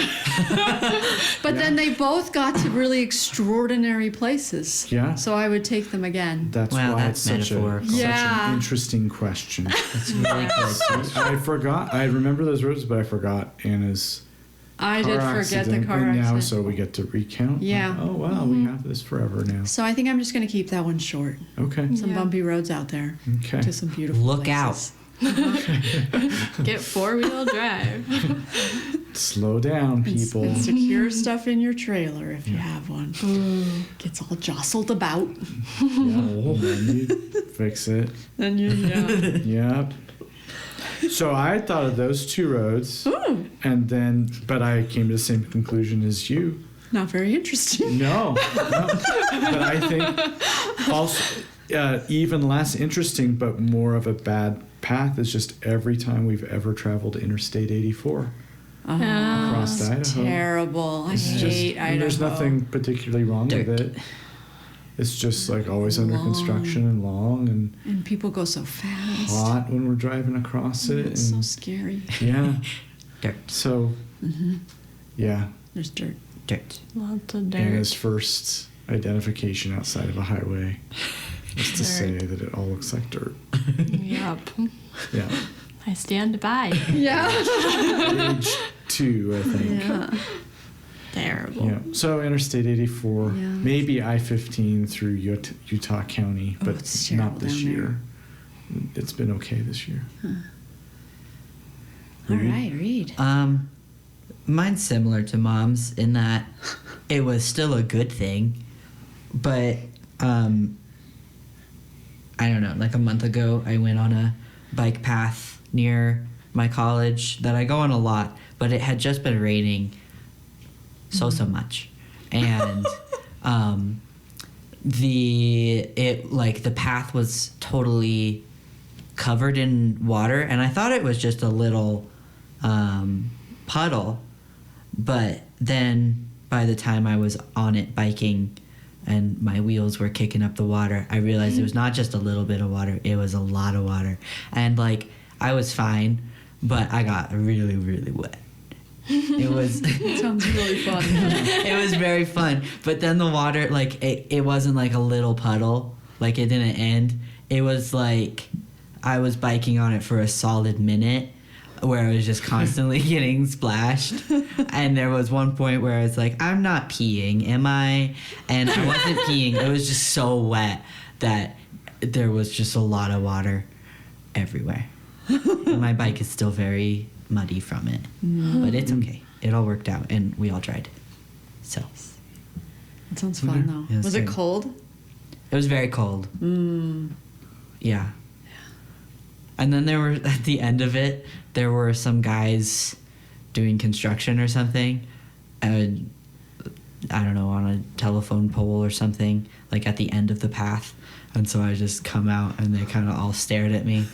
[SPEAKER 3] But then they both got to really extraordinary places.
[SPEAKER 1] Yeah.
[SPEAKER 3] So I would take them again.
[SPEAKER 1] That's
[SPEAKER 2] Well,
[SPEAKER 1] why
[SPEAKER 2] that's
[SPEAKER 1] it's such
[SPEAKER 2] metaphorical.
[SPEAKER 3] Yeah.
[SPEAKER 1] an interesting question.
[SPEAKER 2] It's really good.
[SPEAKER 1] I forgot. I remember those roads, but I forgot Anna's
[SPEAKER 3] I
[SPEAKER 1] car
[SPEAKER 3] did forget
[SPEAKER 1] accident.
[SPEAKER 3] the car
[SPEAKER 1] and now,
[SPEAKER 3] accident.
[SPEAKER 1] so we get to recount.
[SPEAKER 3] Yeah.
[SPEAKER 1] Oh wow, we have this forever now.
[SPEAKER 3] So I think I'm just going to keep that one short.
[SPEAKER 1] Okay.
[SPEAKER 3] Some
[SPEAKER 4] Yeah.
[SPEAKER 3] bumpy roads out there
[SPEAKER 1] Okay.
[SPEAKER 3] to some beautiful
[SPEAKER 2] Look
[SPEAKER 3] places.
[SPEAKER 4] Get 4-wheel drive.
[SPEAKER 1] Slow down, people.
[SPEAKER 3] And secure stuff in your trailer if you have one. Gets all jostled about.
[SPEAKER 1] Yeah. And then you fix it.
[SPEAKER 3] And
[SPEAKER 1] Yep. So I thought of those two roads, and then, but I came to the same conclusion as you.
[SPEAKER 3] Not very interesting.
[SPEAKER 1] No. But I think also even less interesting, but more of a bad path is just every time we've ever traveled Interstate 84 across
[SPEAKER 3] it's
[SPEAKER 1] Idaho.
[SPEAKER 3] terrible. I
[SPEAKER 1] It's
[SPEAKER 3] hate Idaho.
[SPEAKER 1] There's nothing particularly wrong with
[SPEAKER 2] Dirt.
[SPEAKER 1] it. It's just like always under
[SPEAKER 3] Long.
[SPEAKER 1] construction and long and
[SPEAKER 3] And people go so fast.
[SPEAKER 1] hot when we're driving across it.
[SPEAKER 3] It's so
[SPEAKER 1] And
[SPEAKER 3] scary.
[SPEAKER 1] yeah.
[SPEAKER 2] Dirt.
[SPEAKER 1] So yeah.
[SPEAKER 3] There's dirt.
[SPEAKER 2] Dirt.
[SPEAKER 4] Lots of dirt.
[SPEAKER 1] Anna's first identification outside of a highway was to say
[SPEAKER 4] Dirt.
[SPEAKER 1] that it all looks like dirt.
[SPEAKER 4] Yup.
[SPEAKER 1] Yeah.
[SPEAKER 4] I stand by.
[SPEAKER 3] Yeah.
[SPEAKER 1] Age 2, I think.
[SPEAKER 3] Yeah.
[SPEAKER 4] Terrible.
[SPEAKER 1] Yeah. So Interstate 84,
[SPEAKER 3] Yeah.
[SPEAKER 1] maybe I-15 through Utah County,
[SPEAKER 3] Oh,
[SPEAKER 1] but
[SPEAKER 3] it's terrible
[SPEAKER 1] not this
[SPEAKER 3] down
[SPEAKER 1] year. It's been okay this year.
[SPEAKER 3] All
[SPEAKER 1] Reed?
[SPEAKER 3] right, read.
[SPEAKER 2] Mine's similar to Mom's in that it was still a good thing, but I don't know, like a month ago, I went on a bike path near my college that I go on a lot, but it had just been raining so much. And the path was totally covered in water, and I thought it was just a little puddle, but then by the time I was on it biking and my wheels were kicking up the water, I realized it was not just a little bit of water, it was a lot of water. And like I was fine, but I got really, really wet. It was
[SPEAKER 3] Sounds really fun.
[SPEAKER 2] it was very fun, but then the water, like it wasn't like a little puddle, like it didn't end. It was like I was biking on it for a solid minute where I was just constantly getting splashed. And there was one point where I was like, I'm not peeing, am I? And I wasn't peeing. It was just so wet that there was just a lot of water everywhere. And my bike is still very muddy from it. But it's okay. It all worked out and we all tried. So
[SPEAKER 3] That sounds fun, though.
[SPEAKER 2] Yeah,
[SPEAKER 3] Was it
[SPEAKER 2] good.
[SPEAKER 3] cold?
[SPEAKER 2] it was very cold. Yeah. And then there were, at the end of it, there were some guys doing construction or something. And I don't know, on a telephone pole or something, like at the end of the path. And so I just come out and they kind of all stared at me.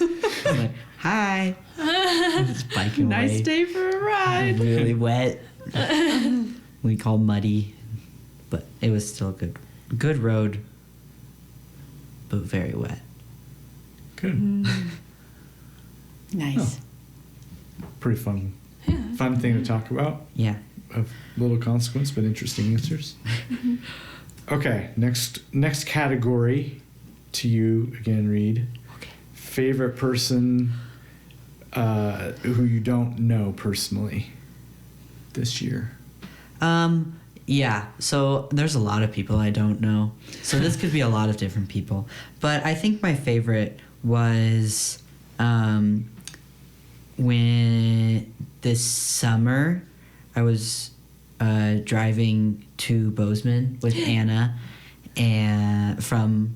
[SPEAKER 2] I'm like, hi. I'm just biking
[SPEAKER 3] Nice
[SPEAKER 2] away.
[SPEAKER 3] day for a ride.
[SPEAKER 2] Really wet. We call muddy. But it was still a good road. But very wet.
[SPEAKER 1] Good.
[SPEAKER 3] Nice.
[SPEAKER 1] Pretty fun.
[SPEAKER 4] Yeah.
[SPEAKER 1] Fun thing to talk about.
[SPEAKER 2] Yeah.
[SPEAKER 1] Of little consequence, but interesting answers. Okay, next category to you again, Reed.
[SPEAKER 2] Okay.
[SPEAKER 1] Favorite person who you don't know personally this year.
[SPEAKER 2] Yeah, so there's a lot of people I don't know. So this could be a lot of different people. But I think my favorite was when this summer I was driving to Bozeman with Anna and from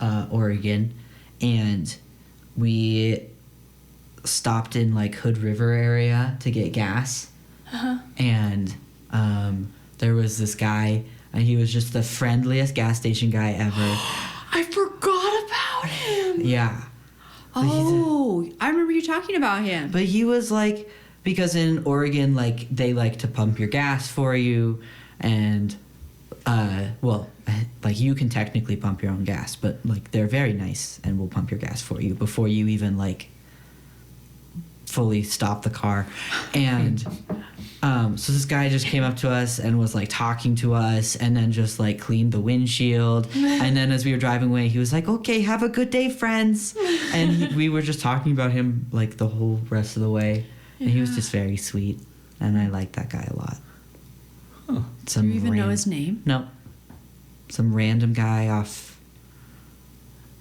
[SPEAKER 2] Oregon, and we stopped in like Hood River area to get gas. And there was this guy, and he was just the friendliest gas station guy ever.
[SPEAKER 3] I forgot about him.
[SPEAKER 2] Yeah.
[SPEAKER 3] Oh, I remember you talking about him.
[SPEAKER 2] But he was like, because in Oregon, like, they like to pump your gas for you, and, well, like, you can technically pump your own gas, but, like, they're very nice and will pump your gas for you before you even, like, fully stop the car. And so this guy just came up to us and was like talking to us, and then just like cleaned the windshield. And then as we were driving away, he was like, okay, have a good day, friends. And we were just talking about him like the whole rest of the way. And he was just very sweet, and I liked that guy a lot.
[SPEAKER 1] Huh.
[SPEAKER 3] Do you even know his name?
[SPEAKER 2] No. Some random guy off,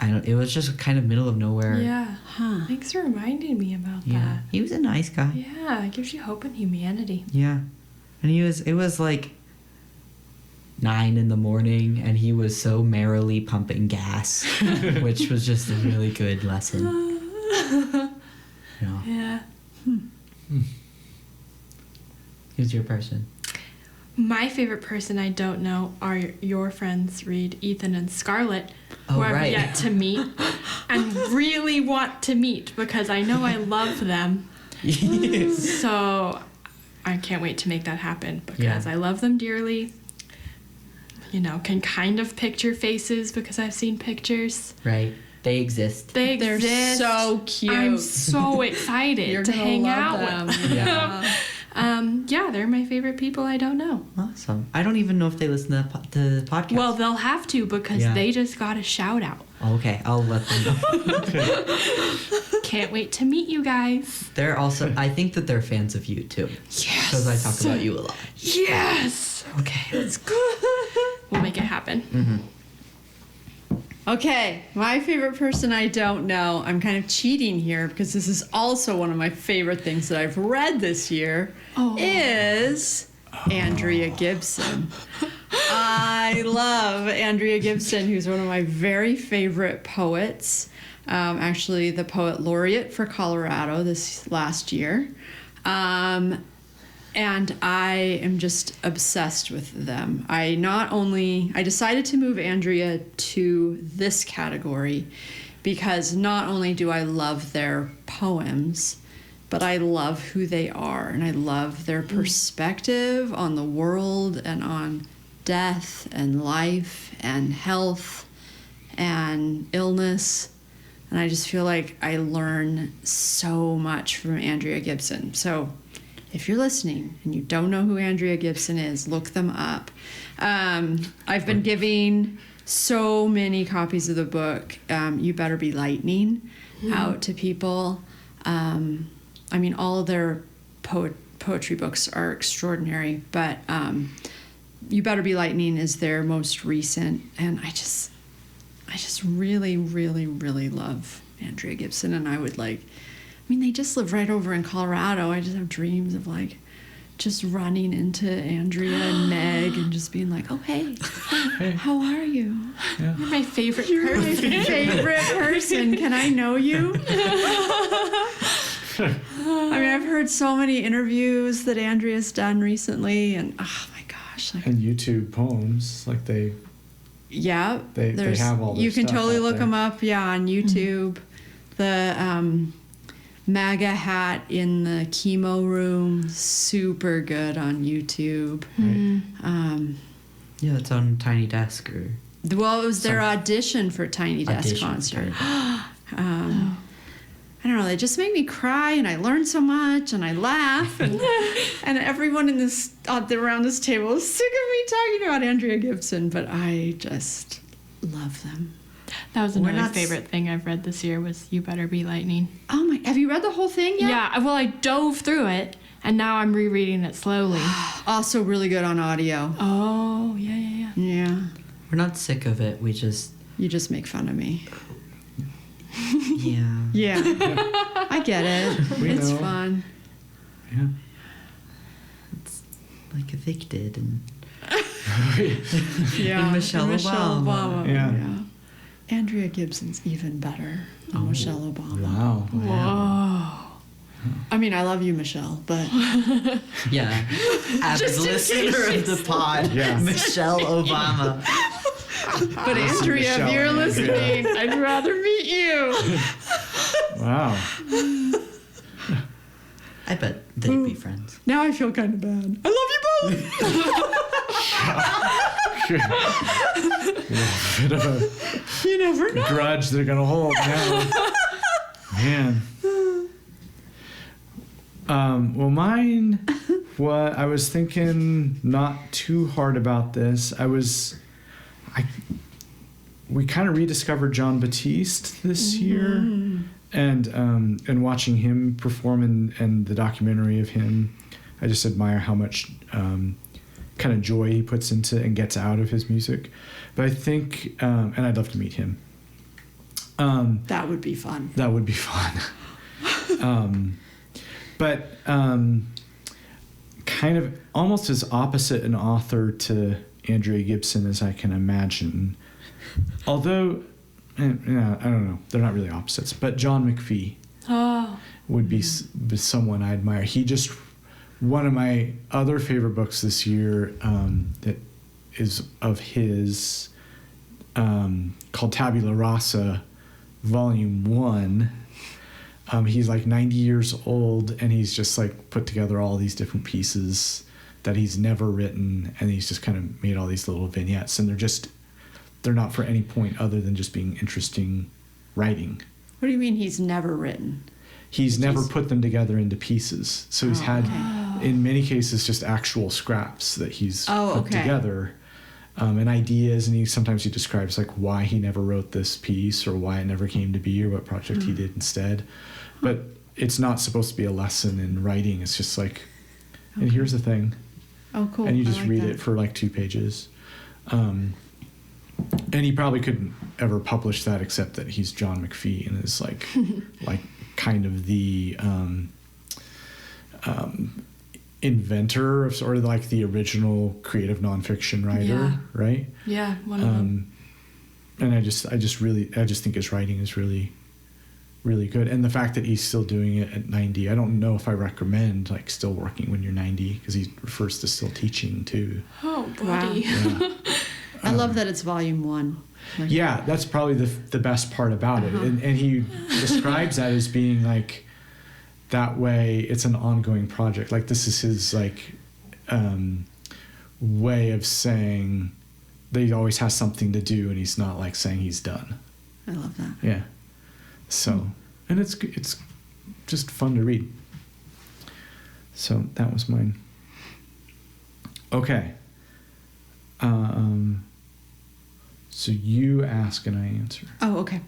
[SPEAKER 2] it was just kind of middle of nowhere.
[SPEAKER 4] Yeah.
[SPEAKER 3] Huh.
[SPEAKER 4] Thanks for reminding me about
[SPEAKER 2] Yeah.
[SPEAKER 4] that.
[SPEAKER 2] He was a nice guy.
[SPEAKER 4] Yeah, it gives you hope in humanity.
[SPEAKER 2] Yeah. And it was like 9 a.m, and he was so merrily pumping gas, which was just a really good lesson. You know.
[SPEAKER 4] Yeah.
[SPEAKER 2] Who's your person?
[SPEAKER 4] My favorite person I don't know are your friends, Reed, Ethan, and Scarlett, who
[SPEAKER 2] Oh,
[SPEAKER 4] I've
[SPEAKER 2] right.
[SPEAKER 4] yet to meet and really want to meet because I know I love them. So I can't wait to make that happen because I love them dearly. You know, can kind of picture faces because I've seen pictures.
[SPEAKER 2] Right. They exist.
[SPEAKER 4] They're
[SPEAKER 3] They're so cute.
[SPEAKER 4] I'm so excited
[SPEAKER 3] You're
[SPEAKER 4] to
[SPEAKER 3] gonna
[SPEAKER 4] hang
[SPEAKER 3] love
[SPEAKER 4] out with
[SPEAKER 3] them.
[SPEAKER 4] them. Yeah, they're my favorite people I don't know.
[SPEAKER 2] Awesome. I don't even know if they listen to the podcast.
[SPEAKER 4] Well, they'll have to because
[SPEAKER 2] Yeah.
[SPEAKER 4] they just got a shout out.
[SPEAKER 2] Okay, I'll let them know.
[SPEAKER 4] Can't wait to meet you guys.
[SPEAKER 2] They're also, I think that they're fans of you too.
[SPEAKER 4] Yes.
[SPEAKER 2] Because I talk about you a lot.
[SPEAKER 4] Yes.
[SPEAKER 2] Okay.
[SPEAKER 4] Let's go. We'll make it happen.
[SPEAKER 2] Mm-hmm.
[SPEAKER 3] Okay, my favorite person I don't know. I'm kind of cheating here because this is also one of my favorite things that I've read this year.
[SPEAKER 4] Oh.
[SPEAKER 3] Is Andrea Gibson. I love Andrea Gibson, who's one of my very favorite poets. Actually, the poet laureate for Colorado this last year. And I am just obsessed with them. I decided to move Andrea to this category because not only do I love their poems, but I love who they are, and I love their perspective on the world and on death and life and health and illness. And I just feel like I learn so much from Andrea Gibson. So if you're listening and you don't know who Andrea Gibson is, look them up. I've been giving so many copies of the book, You Better Be Lightning, out to people. I mean, all of their poetry books are extraordinary, but You Better Be Lightning is their most recent, and I just really, really, really love Andrea Gibson, and they just live right over in Colorado. I just have dreams of just running into Andrea and Meg and just being like, oh, hey, how are you?
[SPEAKER 1] Yeah.
[SPEAKER 4] You're my favorite
[SPEAKER 3] You're
[SPEAKER 4] person.
[SPEAKER 3] my favorite person. Can I know you? I've heard so many interviews that Andrea's done recently, and oh my gosh.
[SPEAKER 1] And YouTube poems, they have all their
[SPEAKER 3] you can
[SPEAKER 1] stuff
[SPEAKER 3] totally
[SPEAKER 1] out
[SPEAKER 3] look
[SPEAKER 1] there.
[SPEAKER 3] them up, on YouTube. The MAGA hat in the chemo room, super good on YouTube.
[SPEAKER 1] Right.
[SPEAKER 2] Yeah, it's on Tiny Desk or...
[SPEAKER 3] Well, it was their audition for Tiny Desk concert. I don't know, they just make me cry, and I learn so much, and I laugh, and everyone around this table is sick of me talking about Andrea Gibson, but I just love them.
[SPEAKER 4] That was another favorite thing I've read this year was You Better Be Lightning.
[SPEAKER 3] Oh my, have you read the whole thing yet?
[SPEAKER 4] Yeah, well, I dove through it, and now I'm rereading it slowly.
[SPEAKER 3] Also really good on audio.
[SPEAKER 4] Oh, yeah.
[SPEAKER 3] Yeah.
[SPEAKER 2] We're not sick of it. We just...
[SPEAKER 3] You just make fun of me.
[SPEAKER 2] Yeah.
[SPEAKER 3] Yeah. I get it. It's fun.
[SPEAKER 1] Yeah.
[SPEAKER 2] It's like Evicted and...
[SPEAKER 3] Yeah.
[SPEAKER 2] And Michelle Obama.
[SPEAKER 3] Yeah.
[SPEAKER 1] Yeah.
[SPEAKER 3] Andrea Gibson's even better than Michelle Obama.
[SPEAKER 1] Wow.
[SPEAKER 4] Whoa.
[SPEAKER 3] I mean, I love you, Michelle, but
[SPEAKER 2] Yeah. Avid
[SPEAKER 3] Just in
[SPEAKER 2] listener
[SPEAKER 3] case.
[SPEAKER 2] of the pod,
[SPEAKER 1] Yeah.
[SPEAKER 2] Michelle Obama.
[SPEAKER 3] Andrea,
[SPEAKER 1] Michelle
[SPEAKER 3] if you're
[SPEAKER 1] and
[SPEAKER 3] listening, I'd rather meet you.
[SPEAKER 1] Wow.
[SPEAKER 2] I bet they'd be friends.
[SPEAKER 3] Now I feel kind of bad. I love you both.
[SPEAKER 1] Bit of a
[SPEAKER 3] You never know.
[SPEAKER 1] grudge they're gonna hold now. Man. Well, mine. What I was thinking, not too hard about this. We kind of rediscovered John Batiste this year, and watching him perform and the documentary of him, I just admire how much kind of joy he puts into and gets out of his music. But I think, and I'd love to meet him.
[SPEAKER 3] That would be fun.
[SPEAKER 1] That would be fun. But kind of almost as opposite an author to Andrea Gibson as I can imagine. Although, I don't know, they're not really opposites. But John McPhee would be someone I admire. One of my other favorite books this year that is of his, called Tabula Rasa, Volume 1. He's 90 years old, and he's just put together all these different pieces that he's never written, and he's just kind of made all these little vignettes, and they're not for any point other than just being interesting writing.
[SPEAKER 3] What do you mean he's never written?
[SPEAKER 1] He's never put them together into pieces. So he's had, in many cases, just actual scraps that he's put together, and ideas, and sometimes he describes why he never wrote this piece or why it never came to be or what project he did instead. But it's not supposed to be a lesson in writing. It's just and here's the thing.
[SPEAKER 3] Oh, cool.
[SPEAKER 1] And you just read
[SPEAKER 3] that.
[SPEAKER 1] it for 2 pages. And he probably couldn't ever publish that except that he's John McPhee and is kind of the inventor of sort of like the original creative nonfiction writer,
[SPEAKER 4] Yeah.
[SPEAKER 1] right?
[SPEAKER 4] Yeah, one of them.
[SPEAKER 1] And I just think his writing is really, really good. And the fact that he's still doing it at 90, I don't know if I recommend like still working when you're 90, because he refers to still teaching too.
[SPEAKER 4] Oh, buddy.
[SPEAKER 1] Yeah.
[SPEAKER 3] I love that it's volume 1. Like,
[SPEAKER 1] Yeah, that's probably the best part about it. And he describes that as being like, that way it's an ongoing project. Like this is his like way of saying that he always has something to do, and he's not like saying he's done.
[SPEAKER 3] I love that.
[SPEAKER 1] Yeah. So, and it's just fun to read. So that was mine. Okay. So you ask and I answer.
[SPEAKER 3] Oh, okay.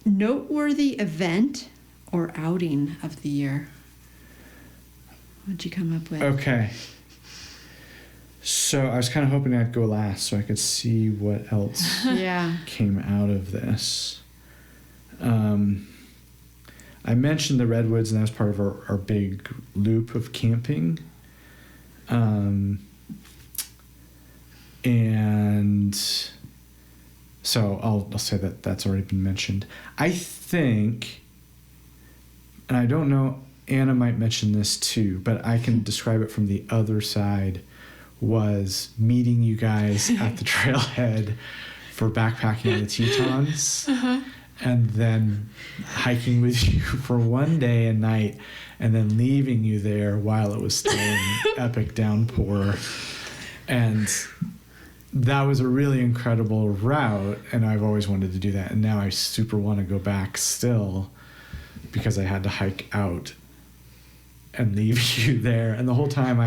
[SPEAKER 3] Noteworthy event or outing of the year. What'd you come up with?
[SPEAKER 1] Okay. So I was kind of hoping I'd go last so I could see what else
[SPEAKER 3] Yeah.
[SPEAKER 1] came out of this. I mentioned the redwoods, and that was part of our big loop of camping. And so I'll say that that's already been mentioned. I think, and I don't know, Anna might mention this too, but I can describe it from the other side, was meeting you guys at the trailhead for backpacking on the Tetons, and then hiking with you for one day and night, and then leaving you there while it was still an epic downpour. And that was a really incredible route, and I've always wanted to do that. And now I super want to go back still, because I had to hike out and leave you there. And the whole time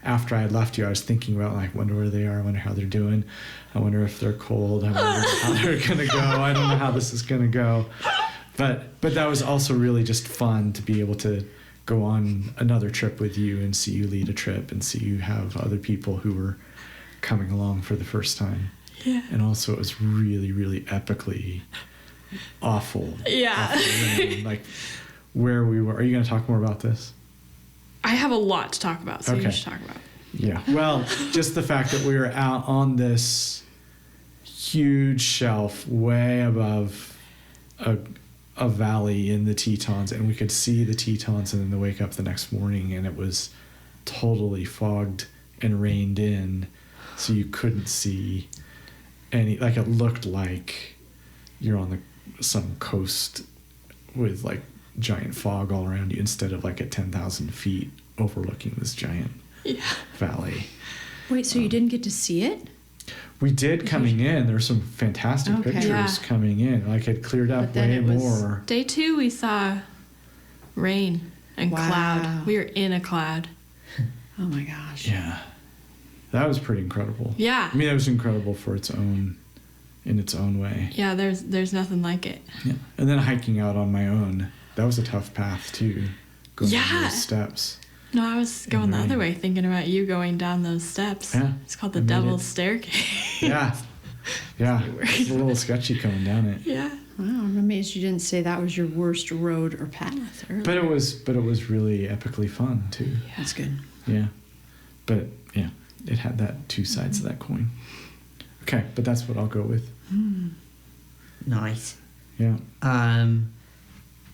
[SPEAKER 1] after I had left you, I was thinking about, like, wonder where they are, I wonder how they're doing, I wonder if they're cold, I wonder how they're gonna go, I don't know how this is gonna go. But that was also really just fun to be able to go on another trip with you and see you lead a trip and see you have other people who were coming along for the first time.
[SPEAKER 4] Yeah.
[SPEAKER 1] And also it was really, really epically awful.
[SPEAKER 4] Yeah.
[SPEAKER 1] Awful rain, like where we were. Are you going to talk more about this?
[SPEAKER 4] I have a lot to talk about, so
[SPEAKER 1] Okay.
[SPEAKER 4] you should talk about it.
[SPEAKER 1] Yeah. Well, just the fact that we were out on this huge shelf way above a valley in the Tetons, and we could see the Tetons, and then to wake up the next morning and it was totally fogged and rained in, so you couldn't see any, like it looked like you're on some coast with like giant fog all around you instead of like at 10,000 feet overlooking this giant valley.
[SPEAKER 3] Wait, so you didn't get to see it?
[SPEAKER 1] We did coming in. There were some fantastic
[SPEAKER 3] Okay.
[SPEAKER 1] pictures
[SPEAKER 4] Yeah.
[SPEAKER 1] coming in. Like it cleared up
[SPEAKER 3] But then
[SPEAKER 1] way
[SPEAKER 3] it was-
[SPEAKER 1] more.
[SPEAKER 4] Day 2, we saw rain and
[SPEAKER 3] Wow.
[SPEAKER 4] cloud. We were in a cloud.
[SPEAKER 3] Oh my gosh.
[SPEAKER 1] Yeah. That was pretty incredible.
[SPEAKER 4] Yeah.
[SPEAKER 1] I mean, it was incredible in its own way.
[SPEAKER 4] Yeah, there's nothing like it.
[SPEAKER 1] Yeah. And then hiking out on my own. That was a tough path too. Going down
[SPEAKER 4] Yeah.
[SPEAKER 1] those steps.
[SPEAKER 4] No, I was going the
[SPEAKER 1] rain.
[SPEAKER 4] other way, thinking about you going down those steps.
[SPEAKER 1] Yeah.
[SPEAKER 4] It's called the
[SPEAKER 1] I made
[SPEAKER 4] Devil's
[SPEAKER 1] it.
[SPEAKER 4] Staircase.
[SPEAKER 1] Yeah. Yeah. It's a little sketchy coming down it.
[SPEAKER 4] Yeah.
[SPEAKER 3] Wow, I'm amazed you didn't say that was your worst road or path earlier.
[SPEAKER 1] But it was really epically fun too.
[SPEAKER 3] That's good.
[SPEAKER 1] Yeah. But yeah, it had that two sides of that coin. Okay, but that's what I'll go with.
[SPEAKER 2] Nice.
[SPEAKER 1] Yeah.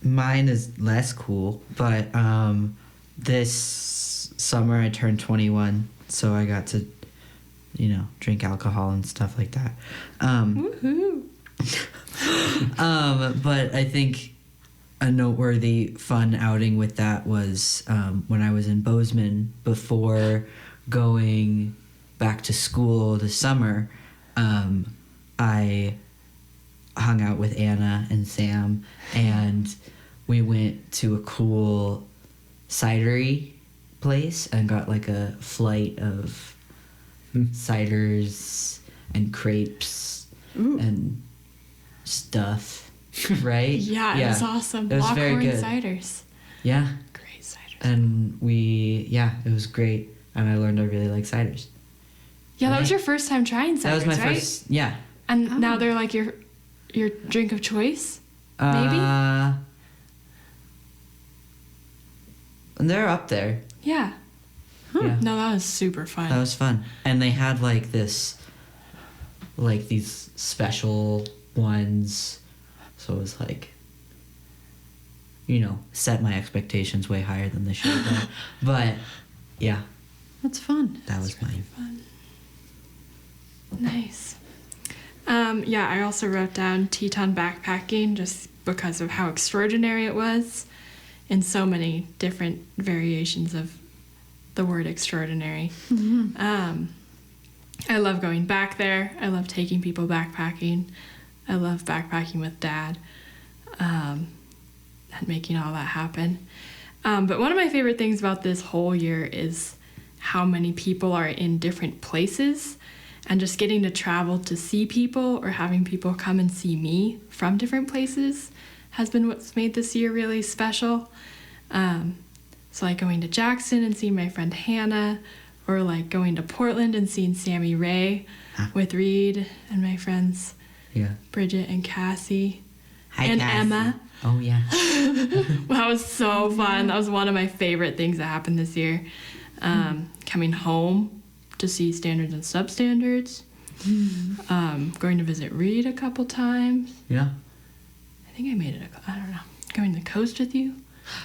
[SPEAKER 2] Mine is less cool, but this summer I turned 21, so I got to, drink alcohol and stuff like that.
[SPEAKER 4] Woohoo.
[SPEAKER 2] But I think a noteworthy fun outing with that was when I was in Bozeman before going back to school this summer. I hung out with Anna and Sam, and we went to a cool cidery place and got like a flight of ciders and crepes
[SPEAKER 3] Ooh.
[SPEAKER 2] and stuff, right?
[SPEAKER 4] Yeah, it was awesome.
[SPEAKER 2] It was very
[SPEAKER 4] Lockhorn
[SPEAKER 2] good.
[SPEAKER 4] ciders.
[SPEAKER 2] Yeah,
[SPEAKER 4] Great ciders.
[SPEAKER 2] and it was great, and I learned I really like ciders.
[SPEAKER 4] Yeah, that was
[SPEAKER 2] Right.
[SPEAKER 4] your first time trying ciders,
[SPEAKER 2] That was my
[SPEAKER 4] right?
[SPEAKER 2] first, yeah.
[SPEAKER 4] And
[SPEAKER 3] Oh.
[SPEAKER 4] now they're like your drink of choice? Maybe?
[SPEAKER 2] And they're up there.
[SPEAKER 4] Yeah.
[SPEAKER 2] Yeah.
[SPEAKER 4] No, that was super fun.
[SPEAKER 2] That was fun. And they had like these special ones. So it was like, set my expectations way higher than they should have been. But yeah,
[SPEAKER 3] That's fun.
[SPEAKER 2] that was mine.
[SPEAKER 4] Fun. Nice. Yeah, I also wrote down Teton backpacking just because of how extraordinary it was in so many different variations of the word extraordinary.
[SPEAKER 3] Mm-hmm.
[SPEAKER 4] I love going back there. I love taking people backpacking. I love backpacking with Dad and making all that happen. But one of my favorite things about this whole year is how many people are in different places, and just getting to travel to see people or having people come and see me from different places has been what's made this year really special. So like going to Jackson and seeing my friend Hannah, or like going to Portland and seeing Sammy Ray with Reed and my friends
[SPEAKER 2] Yeah.
[SPEAKER 4] Bridget and Cassie.
[SPEAKER 2] Hi,
[SPEAKER 4] and
[SPEAKER 2] Cassie.
[SPEAKER 4] Emma.
[SPEAKER 2] Oh, yeah.
[SPEAKER 4] Well, that was so fun. That was one of my favorite things that happened this year. Coming home to see standards and substandards. Going to visit Reed a couple times.
[SPEAKER 2] Yeah.
[SPEAKER 4] I think I made it, I don't know. Going to the coast with you.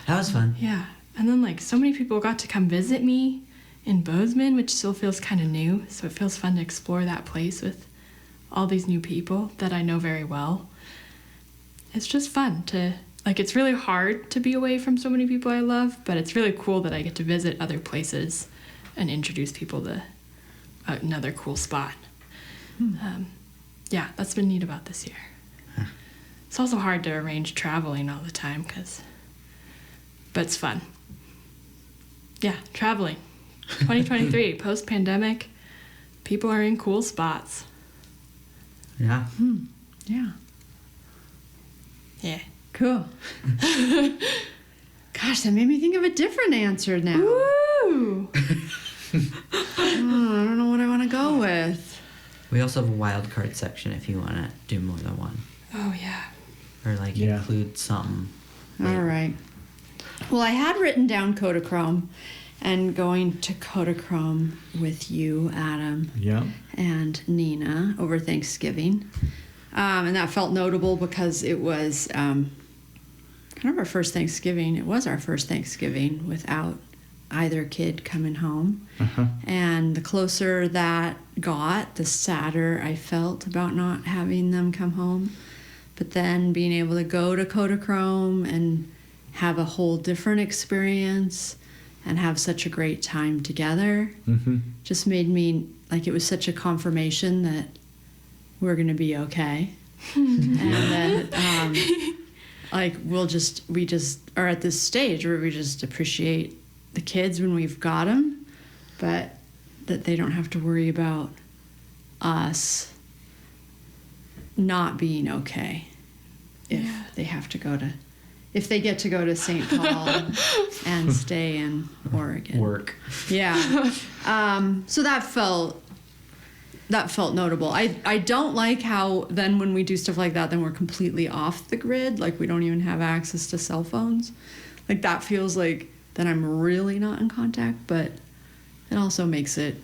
[SPEAKER 2] That was fun.
[SPEAKER 4] Yeah. And then like so many people got to come visit me in Bozeman, which still feels kind of new. So it feels fun to explore that place with all these new people that I know very well. It's just fun to, like, it's really hard to be away from so many people I love, but it's really cool that I get to visit other places and introduce people to another cool spot. Yeah, that's been neat about this year. It's also hard to arrange traveling all the time, but it's fun. Yeah, traveling. 2023, post-pandemic, people are in cool spots.
[SPEAKER 2] Yeah.
[SPEAKER 3] Yeah.
[SPEAKER 4] Yeah.
[SPEAKER 3] Cool. Gosh, that made me think of a different answer now.
[SPEAKER 4] Woo!
[SPEAKER 3] I don't know what I want to go with.
[SPEAKER 2] We also have a wild card section if you want to do more than one.
[SPEAKER 4] Oh, yeah.
[SPEAKER 2] Or like
[SPEAKER 1] Yeah.
[SPEAKER 2] include something.
[SPEAKER 3] All right. Well, I had written down Kodachrome and going to Kodachrome with you, Adam,
[SPEAKER 1] Yeah.
[SPEAKER 3] and Nina over Thanksgiving. And that felt notable because it was kind of our first Thanksgiving. It was our first Thanksgiving without either kid coming home.
[SPEAKER 1] Uh-huh.
[SPEAKER 3] And the closer that got, the sadder I felt about not having them come home. But then being able to go to Kodachrome and have a whole different experience and have such a great time together
[SPEAKER 1] Mm-hmm.
[SPEAKER 3] just made me, like, it was such a confirmation that we're going to be okay. And that, like, we just are at this stage where we just appreciate the kids when we've got them, but that they don't have to worry about us not being okay if
[SPEAKER 4] Yeah.
[SPEAKER 3] they have to go to, if they get to go to St. Paul and stay in Oregon.
[SPEAKER 1] Work.
[SPEAKER 3] Yeah. So that felt notable. I don't like how then when we do stuff like that, then we're completely off the grid. Like we don't even have access to cell phones. Like that feels like then I'm really not in contact, but it also makes it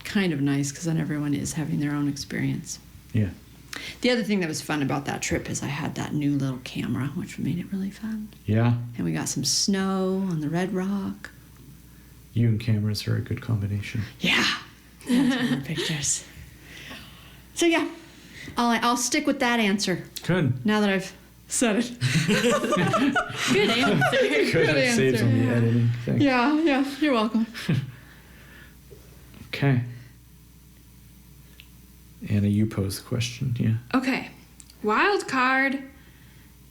[SPEAKER 3] kind of nice because then everyone is having their own experience.
[SPEAKER 1] Yeah.
[SPEAKER 3] The other thing that was fun about that trip is I had that new little camera, which made it really fun.
[SPEAKER 1] Yeah.
[SPEAKER 3] And we got some snow on the Red Rock.
[SPEAKER 1] You and cameras are a good combination.
[SPEAKER 3] Yeah. Lots more pictures. So yeah, I'll stick with that answer
[SPEAKER 1] Good.
[SPEAKER 3] now that I've said it.
[SPEAKER 4] Good answer.
[SPEAKER 1] Good. It saves
[SPEAKER 3] answer.
[SPEAKER 1] on the editing. Thanks.
[SPEAKER 3] Yeah, you're welcome.
[SPEAKER 1] Okay. Anna, you pose the question. Yeah.
[SPEAKER 4] Okay. Wild card.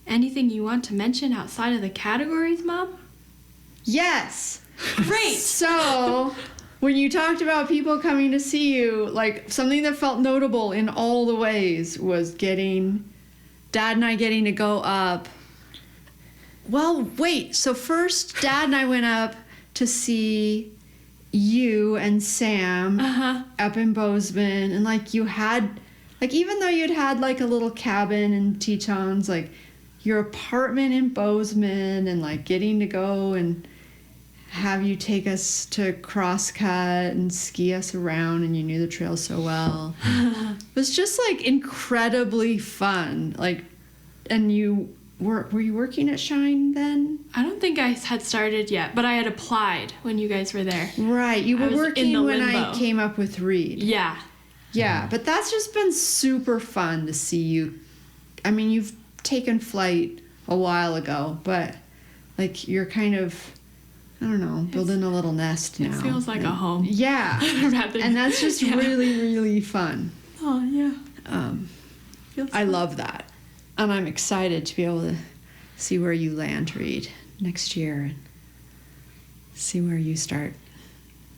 [SPEAKER 4] Anything you want to mention outside of the categories, Mom?
[SPEAKER 3] Yes.
[SPEAKER 4] Great.
[SPEAKER 3] So when you talked about people coming to see you, like something that felt notable in all the ways was Dad and I getting to go up. Well, wait. So first, Dad and I went up to see you and Sam up in Bozeman, and like you had, like even though you'd had like a little cabin in Tetons, like your apartment in Bozeman, and like getting to go and have you take us to Crosscut and ski us around, and you knew the trail so well. It was just like incredibly fun. Like, and you were you working at Shine then?
[SPEAKER 4] I don't think I had started yet, but I had applied when you guys were there.
[SPEAKER 3] Right, you
[SPEAKER 4] I
[SPEAKER 3] were
[SPEAKER 4] was in
[SPEAKER 3] working
[SPEAKER 4] the
[SPEAKER 3] when I
[SPEAKER 4] limbo.
[SPEAKER 3] came up with Reed.
[SPEAKER 4] Yeah.
[SPEAKER 3] Yeah, but that's just been super fun to see you. I mean, you've taken flight a while ago, but like you're kind of, I don't know, building a little nest now.
[SPEAKER 4] It feels like a
[SPEAKER 3] And-
[SPEAKER 4] home.
[SPEAKER 3] Yeah,
[SPEAKER 4] Rather-
[SPEAKER 3] and that's just
[SPEAKER 4] yeah.
[SPEAKER 3] really, really fun.
[SPEAKER 4] Oh, yeah. Feels
[SPEAKER 3] I
[SPEAKER 4] fun.
[SPEAKER 3] love that, and I'm excited to be able to see where you land, Reed, next year, and see where you start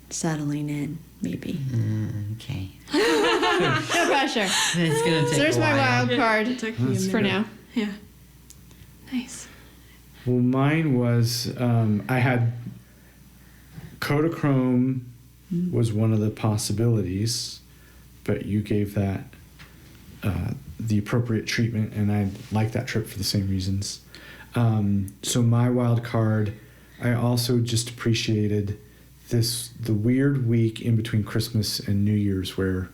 [SPEAKER 3] settling in, maybe.
[SPEAKER 2] Okay.
[SPEAKER 3] No pressure.
[SPEAKER 2] It's gonna take
[SPEAKER 3] So there's
[SPEAKER 2] a
[SPEAKER 3] my
[SPEAKER 2] while.
[SPEAKER 3] wild card
[SPEAKER 4] It took me a
[SPEAKER 3] for
[SPEAKER 4] minute.
[SPEAKER 3] now.
[SPEAKER 4] Yeah. Nice.
[SPEAKER 1] Well, mine was I had Kodachrome was one of the possibilities, but you gave that the appropriate treatment, and I liked that trip for the same reasons. So my wild card, I also just appreciated the weird week in between Christmas and New Year's where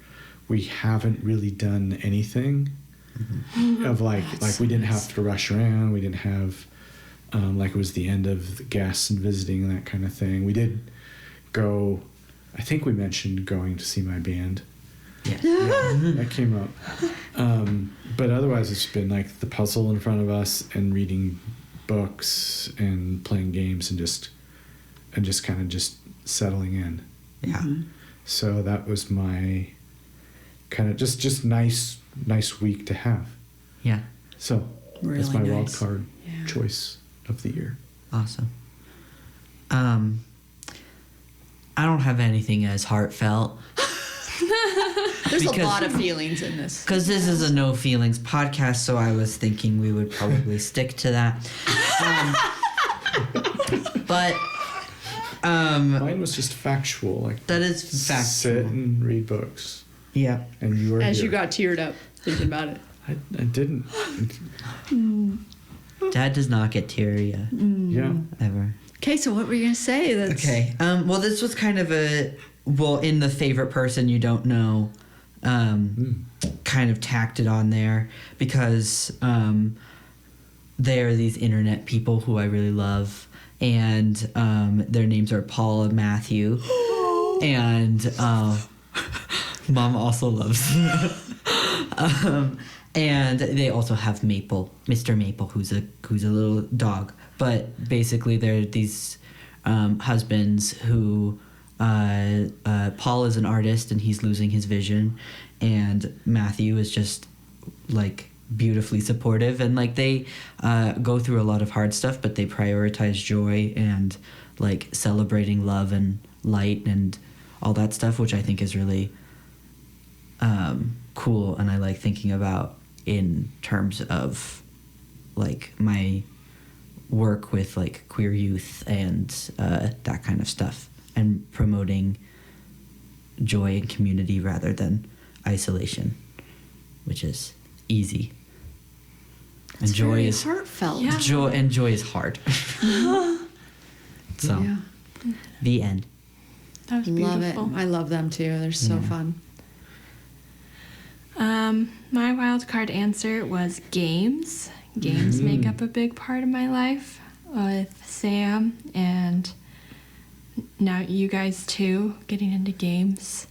[SPEAKER 1] we haven't really done anything of like we didn't have to rush around. We didn't have like it was the end of the guests and visiting and that kind of thing. We did go, I think we mentioned going to see my band.
[SPEAKER 2] Yeah.
[SPEAKER 1] Yeah, that came up. But otherwise it's been like the puzzle in front of us and reading books and playing games and just kind of just settling in.
[SPEAKER 2] Yeah.
[SPEAKER 1] So that was my kind of just nice week to have.
[SPEAKER 2] Yeah.
[SPEAKER 1] So that's
[SPEAKER 3] Really
[SPEAKER 1] my wild
[SPEAKER 3] nice.
[SPEAKER 1] card
[SPEAKER 3] Yeah.
[SPEAKER 1] choice of the year.
[SPEAKER 2] Awesome. I don't have anything as heartfelt
[SPEAKER 3] There's
[SPEAKER 2] Because-
[SPEAKER 3] a lot of feelings in this.
[SPEAKER 2] because this is a no feelings podcast, so I was thinking we would probably stick to that. But
[SPEAKER 1] Mine was just factual, like
[SPEAKER 2] that is
[SPEAKER 1] sit
[SPEAKER 2] factual.
[SPEAKER 1] and read books,
[SPEAKER 2] Yeah.
[SPEAKER 1] and you were
[SPEAKER 3] As
[SPEAKER 1] here.
[SPEAKER 3] you got teared up thinking about it.
[SPEAKER 1] I didn't.
[SPEAKER 2] Dad does not get teary
[SPEAKER 1] Yeah.
[SPEAKER 2] ever.
[SPEAKER 3] Okay, so what were you gonna say? That's
[SPEAKER 2] Okay. Well, this was kind of in the favorite person you don't know, kind of tacked it on there because they are these internet people who I really love, and their names are Paul and Matthew, and Mom also loves them. And they also have Maple, Mr. Maple, who's a little dog. But basically, they're these husbands who Paul is an artist and he's losing his vision, and Matthew is just like beautifully supportive, and like they go through a lot of hard stuff, but they prioritize joy and like celebrating love and light and all that stuff, which I think is really cool, and I like thinking about in terms of like my work with like queer youth and that kind of stuff, and promoting joy and community rather than isolation, which is easy.
[SPEAKER 3] It's
[SPEAKER 2] And joy
[SPEAKER 3] very
[SPEAKER 2] is
[SPEAKER 3] heartfelt.
[SPEAKER 4] Yeah.
[SPEAKER 2] joy is hard. So
[SPEAKER 3] Yeah.
[SPEAKER 2] the end.
[SPEAKER 4] That was
[SPEAKER 3] Love it.
[SPEAKER 4] beautiful.
[SPEAKER 3] I love them too. They're so
[SPEAKER 2] Yeah.
[SPEAKER 3] fun.
[SPEAKER 4] My wild card answer was games. Games make up a big part of my life with Sam and now you guys too, getting into games.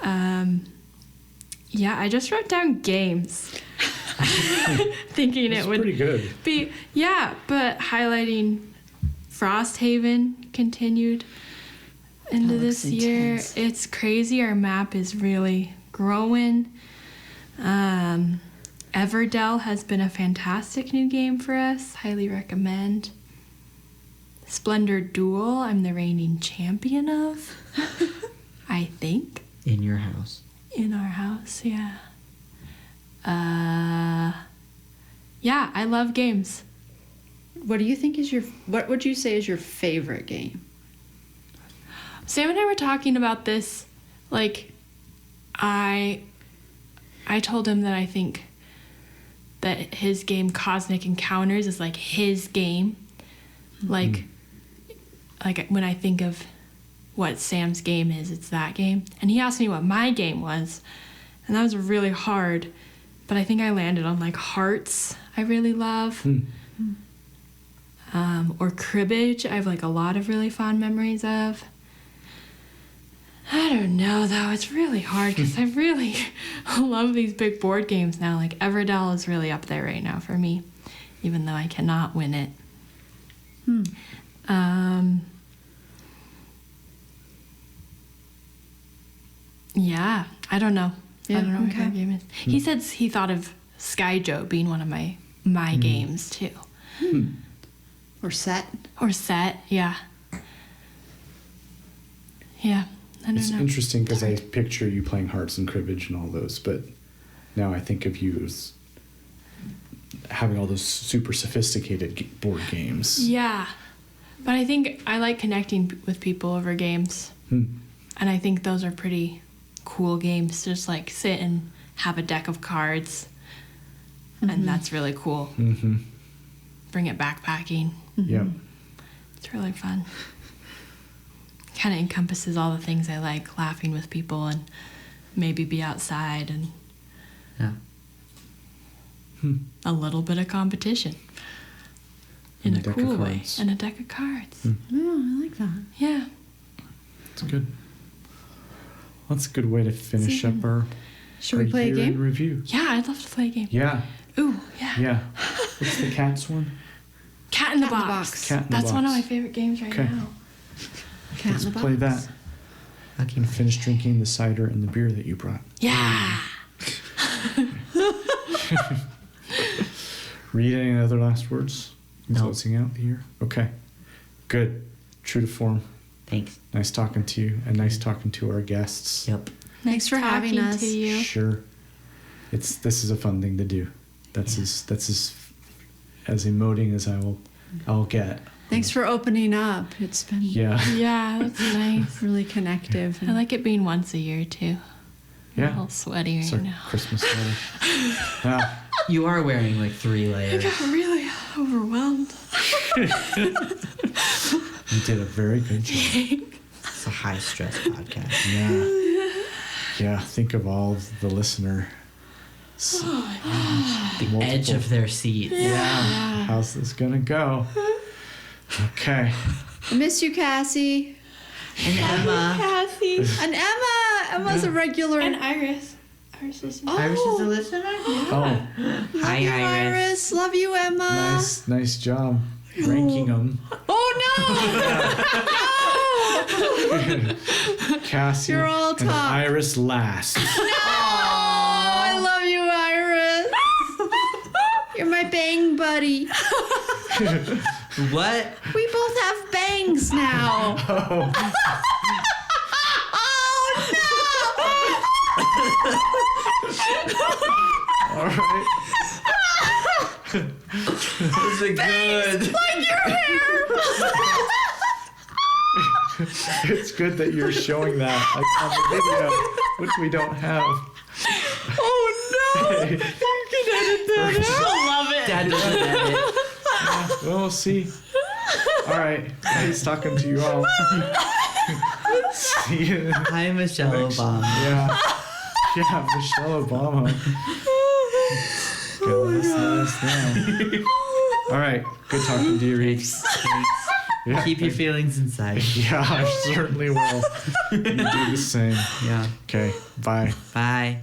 [SPEAKER 4] Yeah, I just wrote down games. Thinking
[SPEAKER 1] It's
[SPEAKER 4] it would
[SPEAKER 1] pretty good.
[SPEAKER 4] be, yeah, but highlighting Frosthaven continued into
[SPEAKER 3] That looks
[SPEAKER 4] this year.
[SPEAKER 3] intense.
[SPEAKER 4] It's crazy. Our map is really growing. Everdell has been a fantastic new game for us. Highly recommend. Splendor Duel, I'm the reigning champion of. I think.
[SPEAKER 2] In your house.
[SPEAKER 4] In our house, yeah. Yeah, I love games.
[SPEAKER 3] What do you think is what would you say is your favorite game?
[SPEAKER 4] Sam and I were talking about this. Like, I told him that I think that his game Cosmic Encounters is like his game. Like, like when I think of what Sam's game is, it's that game. And he asked me what my game was, and that was really hard. But I think I landed on like hearts. I really love, or cribbage. I have like a lot of really fond memories of. I don't know though. It's really hard because I really love these big board games now. Like Everdell is really up there right now for me, even though I cannot win it. Yeah, I don't know.
[SPEAKER 3] Yeah,
[SPEAKER 4] I don't know what
[SPEAKER 3] okay.
[SPEAKER 4] your game is. He said he thought of Sky Joe being one of my games too.
[SPEAKER 3] Or set.
[SPEAKER 4] Or set, yeah. Yeah, I don't
[SPEAKER 1] It's
[SPEAKER 4] know.
[SPEAKER 1] interesting because I picture you playing hearts and cribbage and all those, but now I think of you as having all those super sophisticated board games.
[SPEAKER 4] Yeah, but I think I like connecting with people over games. And I think those are pretty cool games to just like sit and have a deck of cards. And that's really cool. Bring it backpacking.
[SPEAKER 1] Yep.
[SPEAKER 4] It's really fun. Kind of encompasses all the things I like, laughing with people and maybe be outside and
[SPEAKER 2] Yeah.
[SPEAKER 4] a little bit of competition.
[SPEAKER 1] And
[SPEAKER 4] In
[SPEAKER 1] a
[SPEAKER 4] a
[SPEAKER 1] deck
[SPEAKER 4] cool
[SPEAKER 1] of
[SPEAKER 4] way.
[SPEAKER 1] cards.
[SPEAKER 4] And a deck of cards.
[SPEAKER 3] Oh, I like that.
[SPEAKER 4] Yeah.
[SPEAKER 1] That's good. That's a good way to finish up our
[SPEAKER 3] Should we play a
[SPEAKER 1] year in
[SPEAKER 3] game?
[SPEAKER 1] review.
[SPEAKER 4] Yeah, I'd love to play a game.
[SPEAKER 1] Yeah.
[SPEAKER 4] Ooh, yeah.
[SPEAKER 1] Yeah. What's the cats one?
[SPEAKER 4] Cat in the
[SPEAKER 3] Cat in the
[SPEAKER 4] Box.
[SPEAKER 3] Box.
[SPEAKER 1] Cat in the
[SPEAKER 4] That's one of
[SPEAKER 1] Box.
[SPEAKER 4] my favorite games right
[SPEAKER 1] Okay.
[SPEAKER 4] now.
[SPEAKER 3] Cat
[SPEAKER 1] Let's
[SPEAKER 3] in the
[SPEAKER 1] play
[SPEAKER 3] box.
[SPEAKER 1] that.
[SPEAKER 2] Okay.
[SPEAKER 1] And finish drinking the cider and the beer that you brought.
[SPEAKER 4] Yeah.
[SPEAKER 1] Read any other last words?
[SPEAKER 2] No.
[SPEAKER 1] Closing out the year? Okay. Good. True to form.
[SPEAKER 2] Thanks.
[SPEAKER 1] Nice talking to you and nice talking to our guests.
[SPEAKER 2] Yep.
[SPEAKER 3] Thanks for having
[SPEAKER 4] talking
[SPEAKER 3] us.
[SPEAKER 4] to you.
[SPEAKER 1] Sure. This is a fun thing to do. That's as emoting as I'll get.
[SPEAKER 3] Thanks for opening up. It's been
[SPEAKER 1] Yeah.
[SPEAKER 4] Yeah, that's nice.
[SPEAKER 3] really connective.
[SPEAKER 4] I like it being once a year too. I'm a
[SPEAKER 1] Yeah.
[SPEAKER 4] little sweaty right
[SPEAKER 1] It's our
[SPEAKER 4] now.
[SPEAKER 1] Christmas sweater. Yeah.
[SPEAKER 2] You are wearing like 3
[SPEAKER 4] I
[SPEAKER 2] layers.
[SPEAKER 4] got really overwhelmed.
[SPEAKER 1] You did a very good job.
[SPEAKER 2] It's a high stress podcast.
[SPEAKER 1] Yeah. Yeah. Think of all the listener.
[SPEAKER 2] The edge of their seats.
[SPEAKER 1] Yeah. How's this gonna go? Okay.
[SPEAKER 3] I miss you, Cassie.
[SPEAKER 2] And Emma.
[SPEAKER 4] Cassie.
[SPEAKER 3] And Emma. Emma's a regular.
[SPEAKER 4] And Iris. Iris is
[SPEAKER 2] Iris is a listener?
[SPEAKER 1] Oh,
[SPEAKER 2] Hi,
[SPEAKER 3] Love you,
[SPEAKER 2] Iris.
[SPEAKER 3] Love you, Emma.
[SPEAKER 1] nice job ranking them.
[SPEAKER 3] Oh no!
[SPEAKER 1] Cassie
[SPEAKER 3] You're all
[SPEAKER 1] and
[SPEAKER 3] top.
[SPEAKER 1] Iris last.
[SPEAKER 3] I love you, Iris. You're my bang buddy.
[SPEAKER 2] What?
[SPEAKER 3] We both have bangs now.
[SPEAKER 1] All right.
[SPEAKER 2] This is good.
[SPEAKER 3] Like your hair.
[SPEAKER 1] It's good that you're showing that on the video, which we don't have.
[SPEAKER 3] Oh no! You can edit that out.
[SPEAKER 4] I love it.
[SPEAKER 2] Dad doesn't edit.
[SPEAKER 1] Well, we'll see. All right. Nice talking to you all. See you.
[SPEAKER 2] Hi, Michelle Obama.
[SPEAKER 1] Yeah. Yeah, Michelle Obama. Good listeners now. All right. Good talking to you, Reeves.
[SPEAKER 2] Thanks.
[SPEAKER 1] Yeah,
[SPEAKER 2] Keep your feelings inside.
[SPEAKER 1] Yeah, I certainly will. You do the same.
[SPEAKER 2] Yeah.
[SPEAKER 1] Okay. Bye.
[SPEAKER 2] Bye.